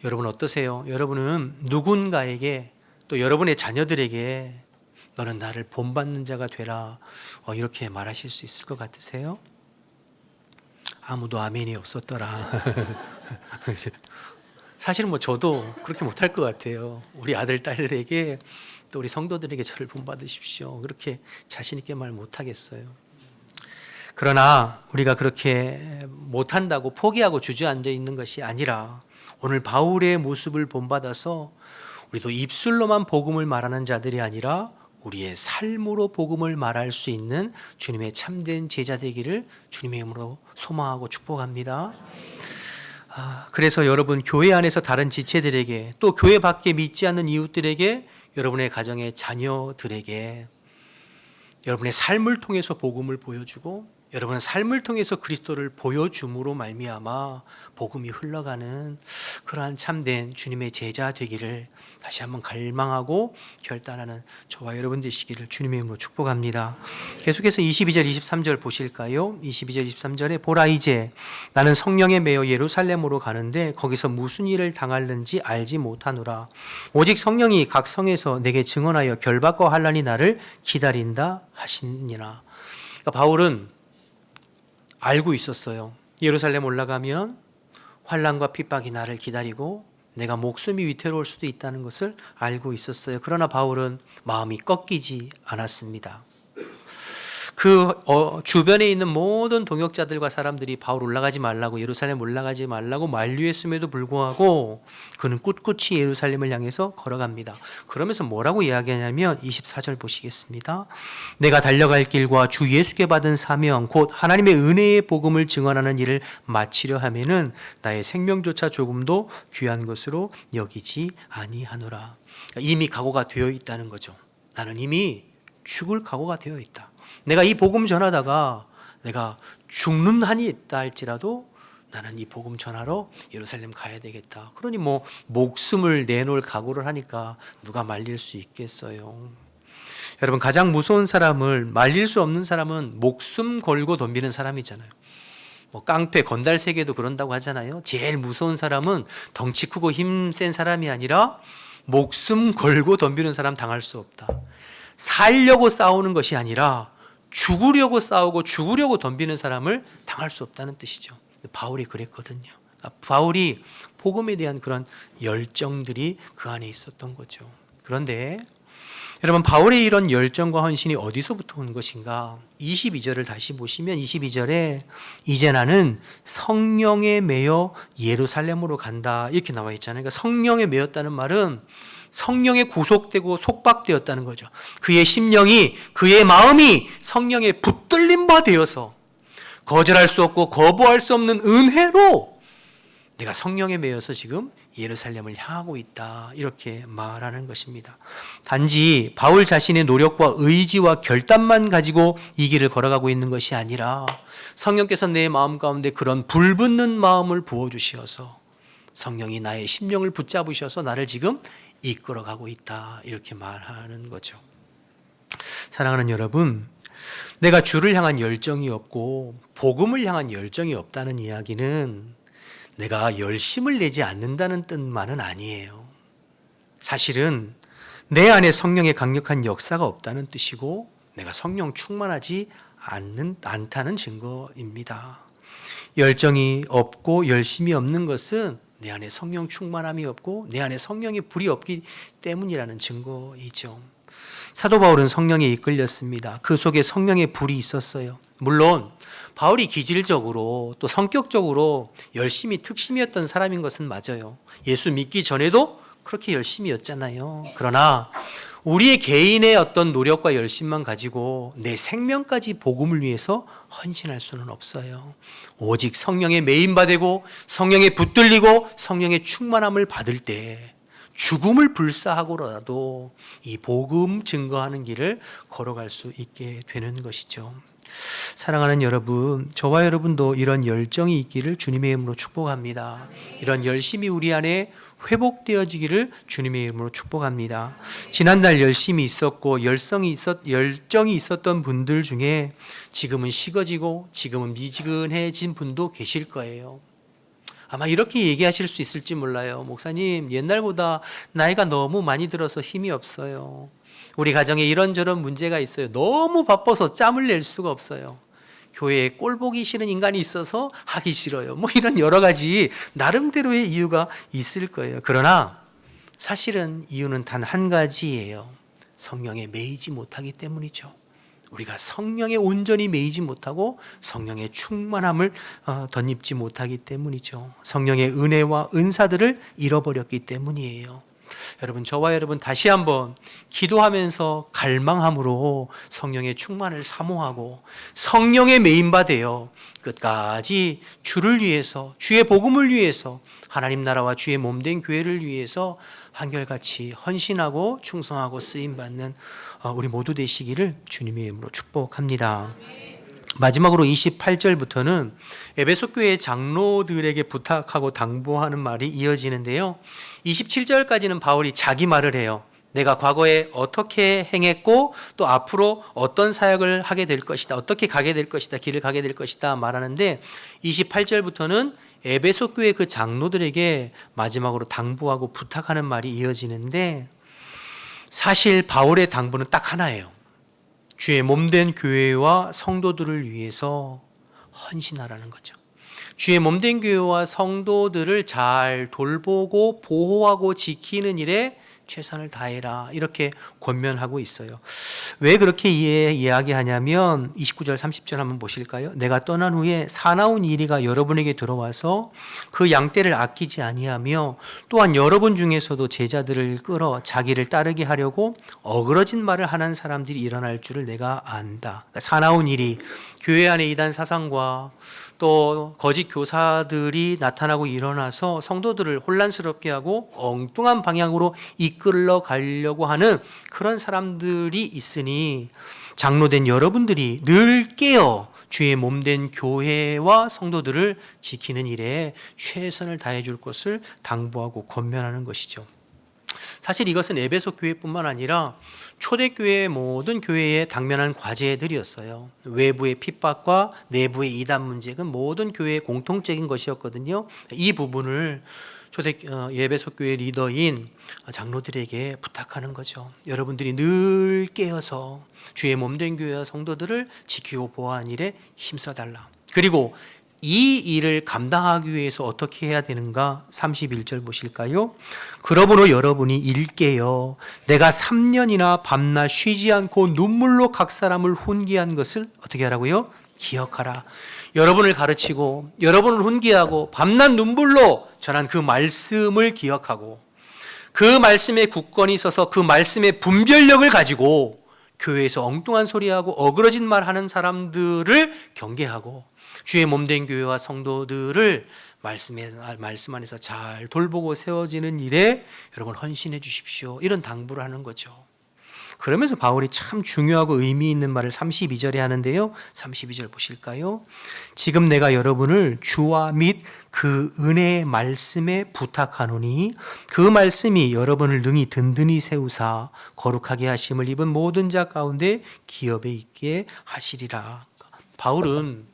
S3: 여러분 어떠세요? 여러분은 누군가에게, 또 여러분의 자녀들에게 너는 나를 본받는 자가 되라, 이렇게 말하실 수 있을 것 같으세요? 아무도 아멘이 없었더라. 사실은 저도 그렇게 못할 것 같아요. 우리 아들, 딸들에게, 또 우리 성도들에게 저를 본받으십시오, 그렇게 자신 있게 말 못하겠어요. 그러나 우리가 그렇게 못한다고 포기하고 주저앉아 있는 것이 아니라 오늘 바울의 모습을 본받아서 우리도 입술로만 복음을 말하는 자들이 아니라 우리의 삶으로 복음을 말할 수 있는 주님의 참된 제자 되기를 주님의 이름으로 소망하고 축복합니다. 그래서 여러분, 교회 안에서 다른 지체들에게, 또 교회 밖에 믿지 않는 이웃들에게, 여러분의 가정의 자녀들에게 여러분의 삶을 통해서 복음을 보여주고 여러분 삶을 통해서 그리스도를 보여줌으로 말미암아 복음이 흘러가는 그러한 참된 주님의 제자 되기를 다시 한번 갈망하고 결단하는 저와 여러분 되시기를 주님의 이름으로 축복합니다. 계속해서 22절 23절 보실까요? 22절 23절에 보라 이제 나는 성령에 매여 예루살렘으로 가는데 거기서 무슨 일을 당할는지 알지 못하노라. 오직 성령이 각 성에서 내게 증언하여 결박과 환난이 나를 기다린다 하시니라. 그러니까 바울은 알고 있었어요. 예루살렘 올라가면 환난과 핍박이 나를 기다리고 내가 목숨이 위태로울 수도 있다는 것을 알고 있었어요. 그러나 바울은 마음이 꺾이지 않았습니다. 그 주변에 있는 모든 동역자들과 사람들이 바울 올라가지 말라고, 예루살렘 올라가지 말라고 만류했음에도 불구하고 그는 꿋꿋이 예루살렘을 향해서 걸어갑니다. 그러면서 뭐라고 이야기하냐면 24절 보시겠습니다. 내가 달려갈 길과 주 예수께 받은 사명 곧 하나님의 은혜의 복음을 증언하는 일을 마치려 하면은 나의 생명조차 조금도 귀한 것으로 여기지 아니하노라. 이미 각오가 되어 있다는 거죠. 나는 이미 죽을 각오가 되어 있다. 내가 이 복음 전하다가 내가 죽는 한이 있다 할지라도 나는 이 복음 전하러 예루살렘 가야 되겠다. 그러니 뭐 목숨을 내놓을 각오를 하니까 누가 말릴 수 있겠어요. 여러분, 가장 무서운 사람을 말릴 수 없는 사람은 목숨 걸고 덤비는 사람이잖아요. 뭐 깡패 건달 세계도 그런다고 하잖아요. 제일 무서운 사람은 덩치 크고 힘센 사람이 아니라 목숨 걸고 덤비는 사람 당할 수 없다. 살려고 싸우는 것이 아니라 죽으려고 싸우고 죽으려고 덤비는 사람을 당할 수 없다는 뜻이죠. 바울이 그랬거든요. 바울이 복음에 대한 그런 열정들이 그 안에 있었던 거죠. 그런데 여러분, 바울의 이런 열정과 헌신이 어디서부터 온 것인가? 22절을 다시 보시면 22절에 이제 나는 성령에 매여 예루살렘으로 간다 이렇게 나와 있잖아요. 그러니까 성령에 매였다는 말은 성령에 구속되고 속박되었다는 거죠. 그의 심령이, 그의 마음이 성령에 붙들린 바 되어서 거절할 수 없고 거부할 수 없는 은혜로 내가 성령에 매여서 지금 예루살렘을 향하고 있다 이렇게 말하는 것입니다. 단지 바울 자신의 노력과 의지와 결단만 가지고 이 길을 걸어가고 있는 것이 아니라 성령께서 내 마음 가운데 그런 불붙는 마음을 부어주시어서 성령이 나의 심령을 붙잡으셔서 나를 지금 이끌어가고 있다 이렇게 말하는 거죠. 사랑하는 여러분, 내가 주를 향한 열정이 없고 복음을 향한 열정이 없다는 이야기는 내가 열심을 내지 않는다는 뜻만은 아니에요. 사실은 내 안에 성령의 강력한 역사가 없다는 뜻이고 내가 성령 충만하지 않다는 증거입니다. 열정이 없고 열심이 없는 것은 내 안에 성령 충만함이 없고 내 안에 성령의 불이 없기 때문이라는 증거이죠. 사도 바울은 성령에 이끌렸습니다. 그 속에 성령의 불이 있었어요. 물론 바울이 기질적으로 또 성격적으로 열심히 특심이었던 사람인 것은 맞아요. 예수 믿기 전에도 그렇게 열심이었잖아요. 그러나 우리의 개인의 어떤 노력과 열심만 가지고 내 생명까지 복음을 위해서 헌신할 수는 없어요. 오직 성령에 매인받고 성령에 붙들리고 성령의 충만함을 받을 때 죽음을 불사하고라도 이 복음 증거하는 길을 걸어갈 수 있게 되는 것이죠. 사랑하는 여러분, 저와 여러분도 이런 열정이 있기를 주님의 이름으로 축복합니다. 이런 열심이 우리 안에 회복되어지기를 주님의 이름으로 축복합니다. 지난날 열심이 있었고 열정이 있었던 분들 중에 지금은 식어지고 지금은 미지근해진 분도 계실 거예요. 아마 이렇게 얘기하실 수 있을지 몰라요. 목사님, 옛날보다 나이가 너무 많이 들어서 힘이 없어요. 우리 가정에 이런저런 문제가 있어요. 너무 바빠서 짬을 낼 수가 없어요. 교회에 꼴 보기 싫은 인간이 있어서 하기 싫어요. 뭐 이런 여러 가지 나름대로의 이유가 있을 거예요. 그러나 사실은 이유는 단 한 가지예요. 성령에 매이지 못하기 때문이죠. 우리가 성령에 온전히 매이지 못하고 성령의 충만함을 덧입지 못하기 때문이죠. 성령의 은혜와 은사들을 잃어버렸기 때문이에요. 여러분, 저와 여러분 다시 한번 기도하면서 갈망함으로 성령의 충만을 사모하고 성령의 매인바 되어 끝까지 주를 위해서, 주의 복음을 위해서, 하나님 나라와 주의 몸된 교회를 위해서 한결같이 헌신하고 충성하고 쓰임받는 우리 모두 되시기를 주님의 이름으로 축복합니다. 마지막으로 28절부터는 에베소 교회 장로들에게 부탁하고 당부하는 말이 이어지는데요. 27절까지는 바울이 자기 말을 해요. 내가 과거에 어떻게 행했고 또 앞으로 어떤 사역을 하게 될 것이다. 어떻게 가게 될 것이다. 길을 가게 될 것이다 말하는데 28절부터는 에베소 교회 그 장로들에게 마지막으로 당부하고 부탁하는 말이 이어지는데 사실 바울의 당부는 딱 하나예요. 주의 몸된 교회와 성도들을 위해서 헌신하라는 거죠. 주의 몸된 교회와 성도들을 잘 돌보고 보호하고 지키는 일에 최선을 다해라 이렇게 권면하고 있어요. 왜 그렇게 이야기하냐면 29절 30절 한번 보실까요? 내가 떠난 후에 사나운 이리가 여러분에게 들어와서 그 양떼를 아끼지 아니하며 또한 여러분 중에서도 제자들을 끌어 자기를 따르게 하려고 어그러진 말을 하는 사람들이 일어날 줄을 내가 안다. 그러니까 사나운 일이 교회 안에 이단 사상과 또 거짓 교사들이 나타나고 일어나서 성도들을 혼란스럽게 하고 엉뚱한 방향으로 이끌러 가려고 하는 그런 사람들이 있으니 장로된 여러분들이 늘 깨어 주의 몸된 교회와 성도들을 지키는 일에 최선을 다해 줄 것을 당부하고 권면하는 것이죠. 사실 이것은 에베소 교회뿐만 아니라 초대교회의 모든 교회에 당면한 과제들이었어요. 외부의 핍박과 내부의 이단 문제는 모든 교회의 공통적인 것이었거든요. 이 부분을 에베소 교회 리더인 장로들에게 부탁하는 거죠. 여러분들이 늘 깨어서 주의 몸된 교회와 성도들을 지키고 보호하는 일에 힘써달라. 그리고 이 일을 감당하기 위해서 어떻게 해야 되는가? 31절 보실까요? 그러므로 여러분이 일깨어 내가 3년이나 밤낮 쉬지 않고 눈물로 각 사람을 훈계한 것을 어떻게 하라고요? 기억하라. 여러분을 가르치고 여러분을 훈계하고 밤낮 눈물로 전한 그 말씀을 기억하고 그 말씀에 굳건히 서서 그 말씀의 분별력을 가지고 교회에서 엉뚱한 소리하고 어그러진 말 하는 사람들을 경계하고 주의 몸된 교회와 성도들을 말씀 안에서 잘 돌보고 세워지는 일에 여러분 헌신해 주십시오. 이런 당부를 하는 거죠. 그러면서 바울이 참 중요하고 의미 있는 말을 32절에 하는데요. 32절 보실까요? 지금 내가 여러분을 주와 및 그 은혜의 말씀에 부탁하노니 그 말씀이 여러분을 능히 든든히 세우사 거룩하게 하심을 입은 모든 자 가운데 기업에 있게 하시리라. 바울은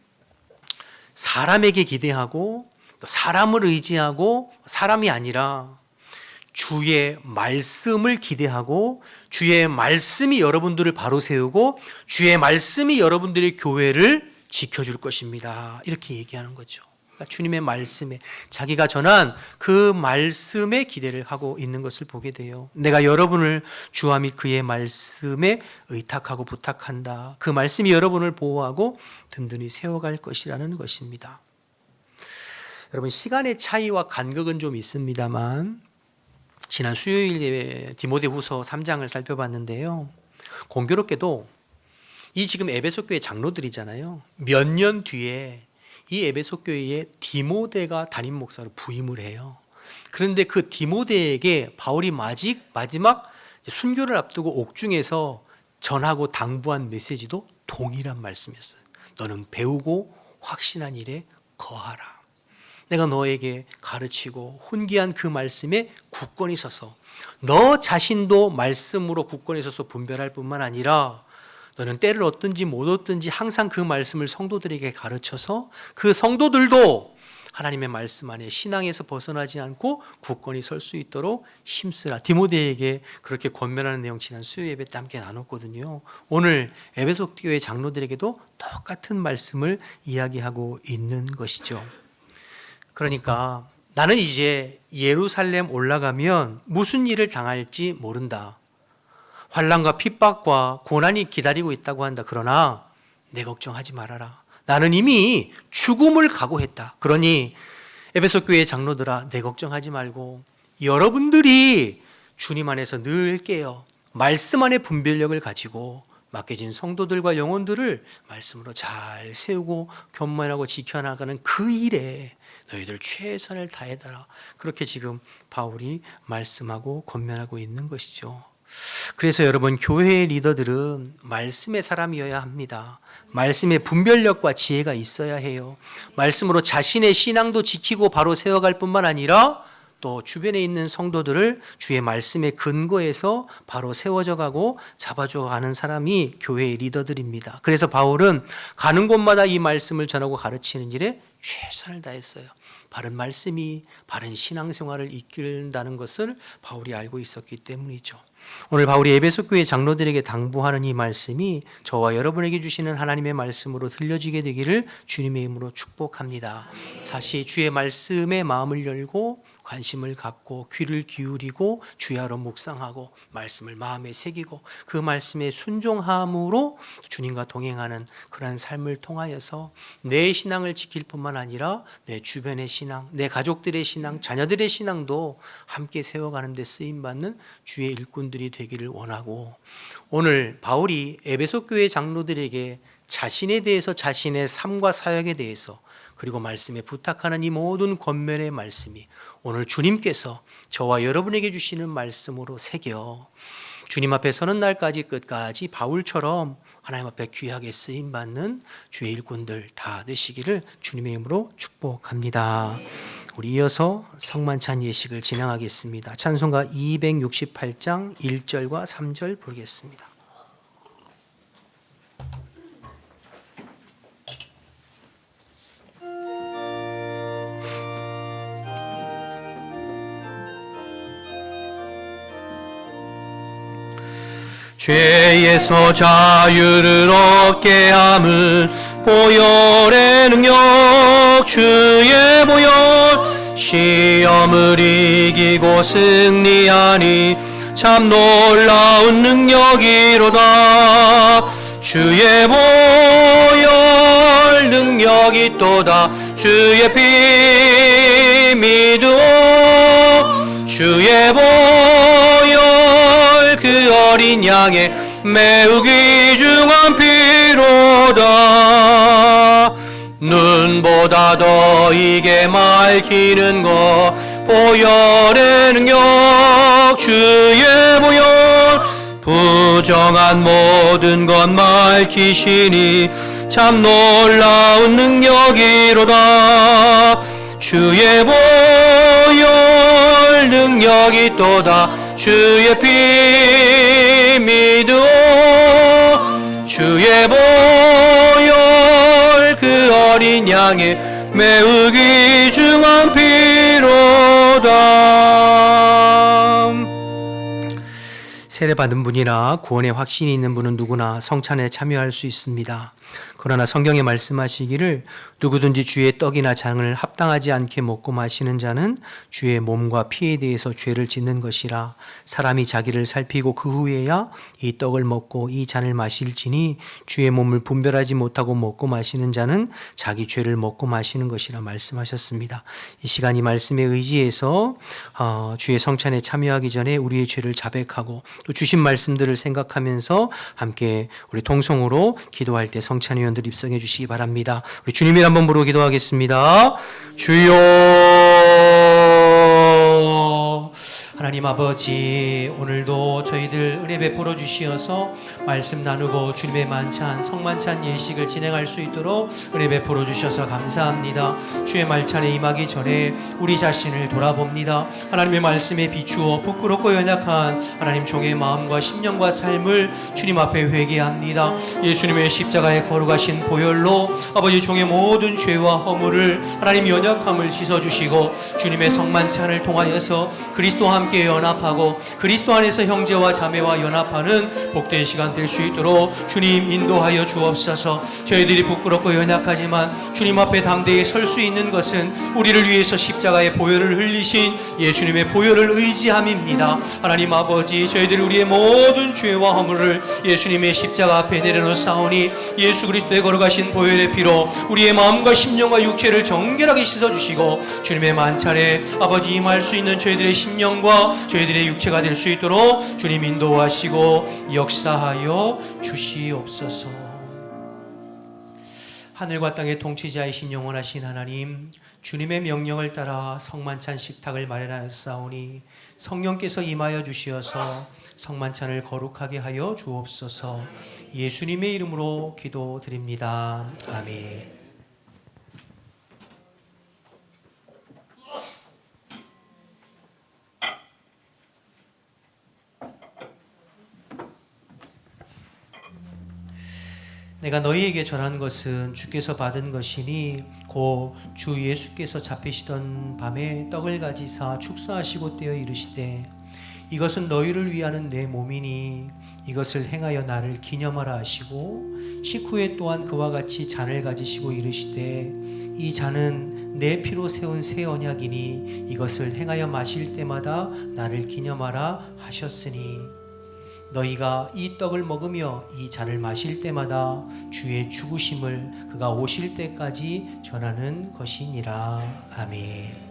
S3: 사람에게 기대하고 사람을 의지하고 사람이 아니라 주의 말씀을 기대하고 주의 말씀이 여러분들을 바로 세우고 주의 말씀이 여러분들의 교회를 지켜줄 것입니다. 이렇게 얘기하는 거죠. 그러니까 주님의 말씀에 자기가 전한 그 말씀에 기대를 하고 있는 것을 보게 돼요. 내가 여러분을 주와 및 그의 말씀에 의탁하고 부탁한다. 그 말씀이 여러분을 보호하고 든든히 세워갈 것이라는 것입니다. 여러분 시간의 차이와 간격은 좀 있습니다만 지난 수요일에 디모데후서 3장을 살펴봤는데요. 공교롭게도 이 지금 에베소 교회 장로들이잖아요. 몇 년 뒤에 이 에베소 교회에 디모데가 담임 목사로 부임을 해요. 그런데 그 디모데에게 바울이 마지막 순교를 앞두고 옥중에서 전하고 당부한 메시지도 동일한 말씀이었어요. 너는 배우고 확신한 일에 거하라. 내가 너에게 가르치고 훈계한 그 말씀에 굳건히 서서 너 자신도 말씀으로 굳건히 서서 분별할 뿐만 아니라 너는 때를 얻든지 못 얻든지 항상 그 말씀을 성도들에게 가르쳐서 그 성도들도 하나님의 말씀 안에 신앙에서 벗어나지 않고 굳건히 설 수 있도록 힘쓰라. 디모데에게 그렇게 권면하는 내용 지난 수요 예배 때 함께 나눴거든요. 오늘 에베소 교회 장로들에게도 똑같은 말씀을 이야기하고 있는 것이죠. 그러니까 나는 이제 예루살렘 올라가면 무슨 일을 당할지 모른다. 환난과 핍박과 고난이 기다리고 있다고 한다. 그러나 내 걱정하지 말아라. 나는 이미 죽음을 각오했다. 그러니 에베소 교회 장로들아 내 걱정하지 말고 여러분들이 주님 안에서 늘 깨어 말씀 안에 분별력을 가지고 맡겨진 성도들과 영혼들을 말씀으로 잘 세우고 견만하고 지켜나가는 그 일에 너희들 최선을 다해달라. 그렇게 지금 바울이 말씀하고 권면하고 있는 것이죠. 그래서 여러분, 교회의 리더들은 말씀의 사람이어야 합니다. 말씀의 분별력과 지혜가 있어야 해요. 말씀으로 자신의 신앙도 지키고 바로 세워갈 뿐만 아니라 또 주변에 있는 성도들을 주의 말씀의 근거에서 바로 세워져 가고 잡아줘 가는 사람이 교회의 리더들입니다. 그래서 바울은 가는 곳마다 이 말씀을 전하고 가르치는 일에 최선을 다했어요. 바른 말씀이 바른 신앙생활을 이끈다는 것을 바울이 알고 있었기 때문이죠. 오늘 바울이 에베소 교회 장로들에게 당부하는 이 말씀이 저와 여러분에게 주시는 하나님의 말씀으로 들려지게 되기를 주님의 이름으로 축복합니다. 다시 주의 말씀에 마음을 열고 관심을 갖고 귀를 기울이고 주야로 묵상하고 말씀을 마음에 새기고 그 말씀에 순종함으로 주님과 동행하는 그러한 삶을 통하여서 내 신앙을 지킬 뿐만 아니라 내 주변의 신앙, 내 가족들의 신앙, 자녀들의 신앙도 함께 세워가는 데 쓰임받는 주의 일꾼들이 되기를 원하고, 오늘 바울이 에베소 교회 장로들에게 자신에 대해서, 자신의 삶과 사역에 대해서, 그리고 말씀에 부탁하는 이 모든 권면의 말씀이 오늘 주님께서 저와 여러분에게 주시는 말씀으로 새겨 주님 앞에 서는 날까지 끝까지 바울처럼 하나님 앞에 귀하게 쓰임받는 주의 일꾼들 다 되시기를 주님의 이름으로 축복합니다. 우리 이어서 성만찬 예식을 진행하겠습니다. 찬송가 268장 1절과 3절 부르겠습니다. 죄에서 자유를 얻게 함은 보혈의 능력, 주의 보혈, 시험을 이기고 승리하니 참 놀라운 능력이로다. 주의 보혈 능력이 또다. 주의 피 믿어 주의 보혈 그 어린 양의 매우 귀중한 피로다. 눈보다 더 이게 맑히는 것 보혈의 능력, 주의 보혈 부정한 모든 것 맑히시니 참 놀라운 능력이로다. 주의 보혈 능력이 또다. 주의 피 믿어 주의 보혈 그 어린 양의 매우 귀중한 피로다. 세례받은 분이나 구원의 확신이 있는 분은 누구나 성찬에 참여할 수 있습니다. 그러나 성경에 말씀하시기를 누구든지 주의 떡이나 잔을 합당하지 않게 먹고 마시는 자는 주의 몸과 피에 대해서 죄를 짓는 것이라. 사람이 자기를 살피고 그 후에야 이 떡을 먹고 이 잔을 마실지니 주의 몸을 분별하지 못하고 먹고 마시는 자는 자기 죄를 먹고 마시는 것이라 말씀하셨습니다. 이 시간 이 말씀에 의지해서 주의 성찬에 참여하기 전에 우리의 죄를 자백하고 또 주신 말씀들을 생각하면서 함께 우리 통성으로 기도할 때 성찬위원들 입성해 주시기 바랍니다. 우리 주님을 한번 부르고 기도하겠습니다. 주여, 하나님 아버지, 오늘도 저희들 은혜 베풀어 주시어서 말씀 나누고 주님의 만찬 성만찬 예식을 진행할 수 있도록 은혜 베풀어 주셔서 감사합니다. 주의 말찬에 임하기 전에 우리 자신을 돌아봅니다. 하나님의 말씀에 비추어 부끄럽고 연약한 하나님 종의 마음과 심령과 삶을 주님 앞에 회개합니다. 예수님의 십자가에 거룩하신 보혈로 아버지 종의 모든 죄와 허물을 하나님 연약함을 씻어주시고 주님의 성만찬을 통하여서 그리스도와 함께 연합하고 그리스도 안에서 형제와 자매와 연합하는 복된 시간 될 수 있도록 주님 인도하여 주옵소서. 저희들이 부끄럽고 연약하지만 주님 앞에 담대히 설 수 있는 것은 우리를 위해서 십자가의 보혈을 흘리신 예수님의 보혈을 의지함입니다. 하나님 아버지, 저희들 우리의 모든 죄와 허물을 예수님의 십자가 앞에 내려놓사오니 예수 그리스도의 거룩하신 보혈의 피로 우리의 마음과 심령과 육체를 정결하게 씻어주시고 주님의 만찬에 아버지 임할 수 있는 저희들의 심령과 저희들의 육체가 될 수 있도록 주님 인도하시고 역사하여 주시옵소서. 하늘과 땅의 통치자이신 영원하신 하나님, 주님의 명령을 따라 성만찬 식탁을 마련하였사오니 성령께서 임하여 주시어서 성만찬을 거룩하게 하여 주옵소서. 예수님의 이름으로 기도드립니다. 아멘. 내가 너희에게 전한 것은 주께서 받은 것이니 곧 주 예수께서 잡히시던 밤에 떡을 가지사 축사하시고 떼어 이르시되 이것은 너희를 위하는 내 몸이니 이것을 행하여 나를 기념하라 하시고 식후에 또한 그와 같이 잔을 가지시고 이르시되 이 잔은 내 피로 세운 새 언약이니 이것을 행하여 마실 때마다 나를 기념하라 하셨으니 너희가 이 떡을 먹으며 이 잔을 마실 때마다 주의 죽으심을 그가 오실 때까지 전하는 것이니라. 아멘.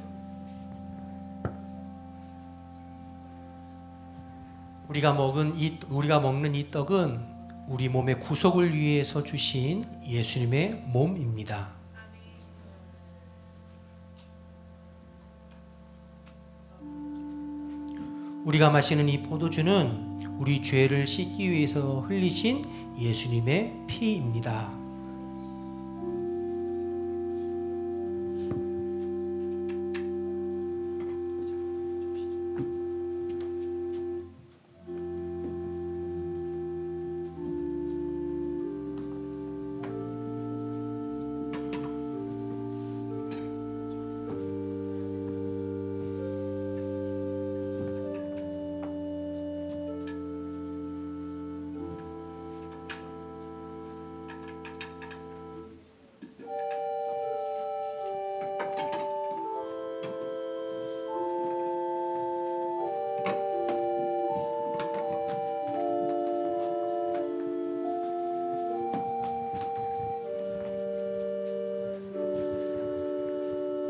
S3: 우리가 먹는 이 떡은 우리 몸의 구속을 위해서 주신 예수님의 몸입니다. 우리가 마시는 이 포도주는 우리 죄를 씻기 위해서 흘리신 예수님의 피입니다.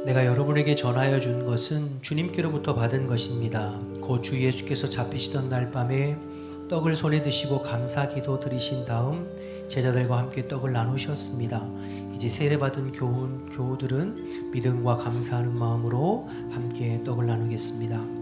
S3: 내가 여러분에게 전하여 준 것은 주님께로부터 받은 것입니다. 곧 주 예수께서 잡히시던 날 밤에 떡을 손에 드시고 감사 기도 드리신 다음 제자들과 함께 떡을 나누셨습니다. 이제 세례받은 교우들은 믿음과 감사하는 마음으로 함께 떡을 나누겠습니다.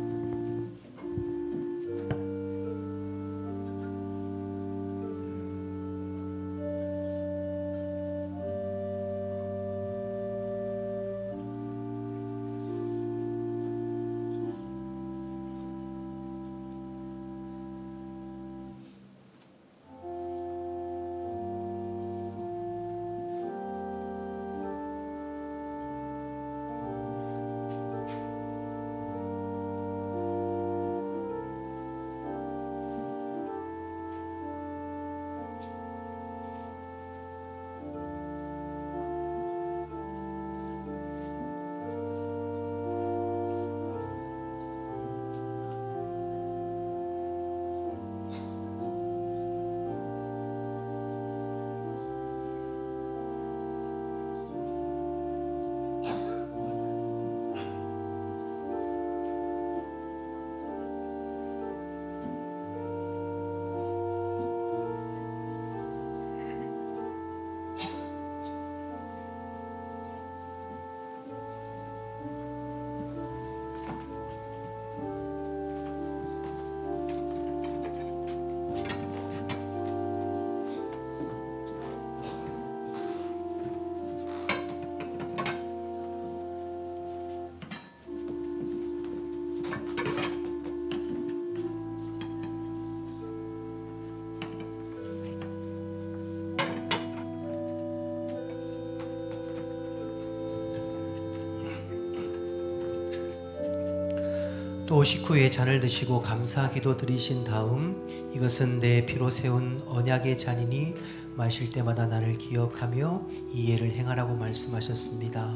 S3: 또 식후에 잔을 드시고 감사 기도 드리신 다음 이것은 내 피로 세운 언약의 잔이니 마실 때마다 나를 기억하며 이 예를 행하라고 말씀하셨습니다.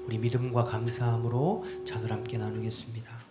S3: 우리 믿음과 감사함으로 잔을 함께 나누겠습니다.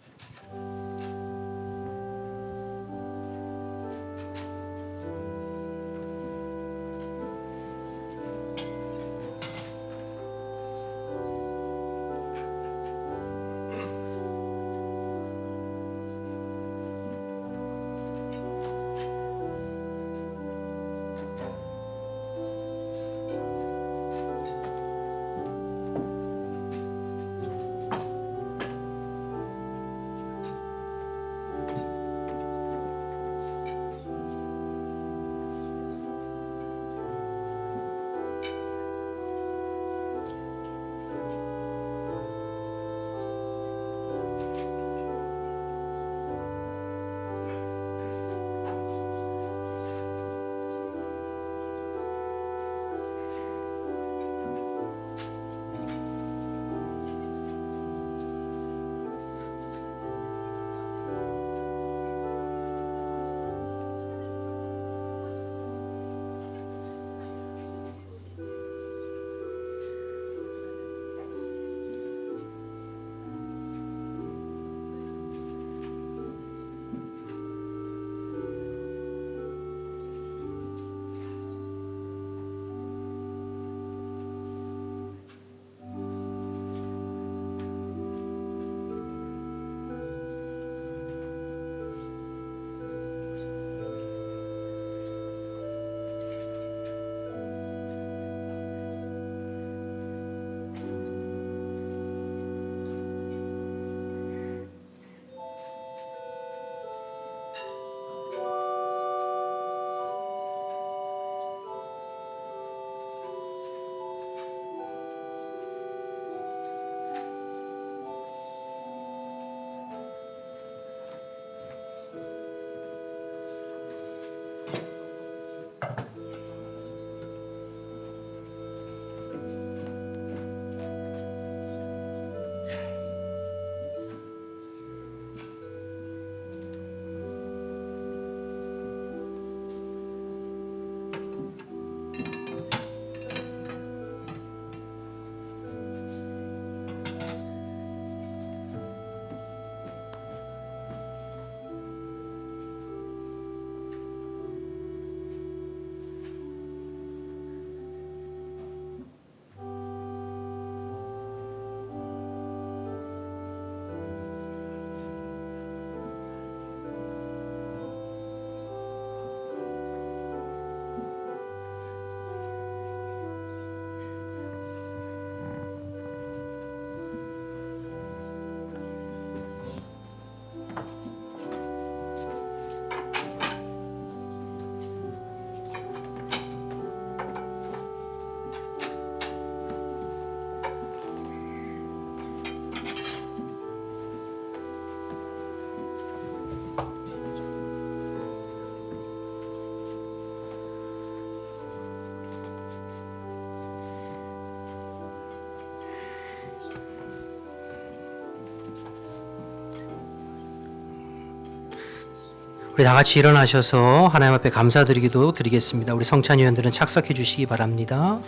S3: 우리 다 같이 일어나셔서 하나님 앞에 감사드리기도 드리겠습니다. 우리 성찬 위원들은 착석해 주시기 바랍니다.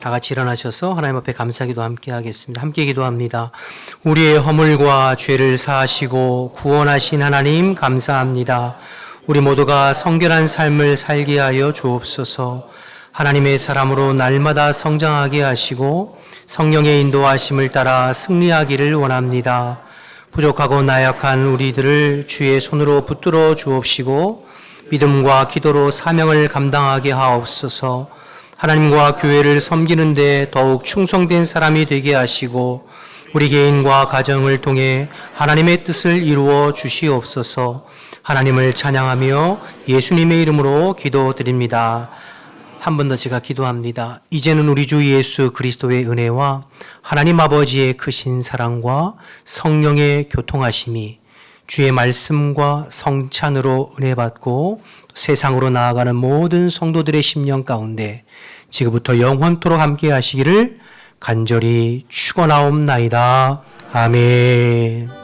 S3: 다 같이 일어나셔서 하나님 앞에 감사기도 함께 하겠습니다. 함께 기도합니다. 우리의 허물과 죄를 사하시고 구원하신 하나님 감사합니다. 우리 모두가 성결한 삶을 살게 하여 주옵소서. 하나님의 사람으로 날마다 성장하게 하시고 성령의 인도하심을 따라 승리하기를 원합니다. 부족하고 나약한 우리들을 주의 손으로 붙들어 주옵시고 믿음과 기도로 사명을 감당하게 하옵소서. 하나님과 교회를 섬기는 데 더욱 충성된 사람이 되게 하시고 우리 개인과 가정을 통해 하나님의 뜻을 이루어 주시옵소서. 하나님을 찬양하며 예수님의 이름으로 기도드립니다. 한 번 더 제가 기도합니다. 이제는 우리 주 예수 그리스도의 은혜와 하나님 아버지의 크신 사랑과 성령의 교통하심이 주의 말씀과 성찬으로 은혜 받고 세상으로 나아가는 모든 성도들의 심령 가운데 지금부터 영원토록 함께 하시기를 간절히 축원하옵나이다. 아멘.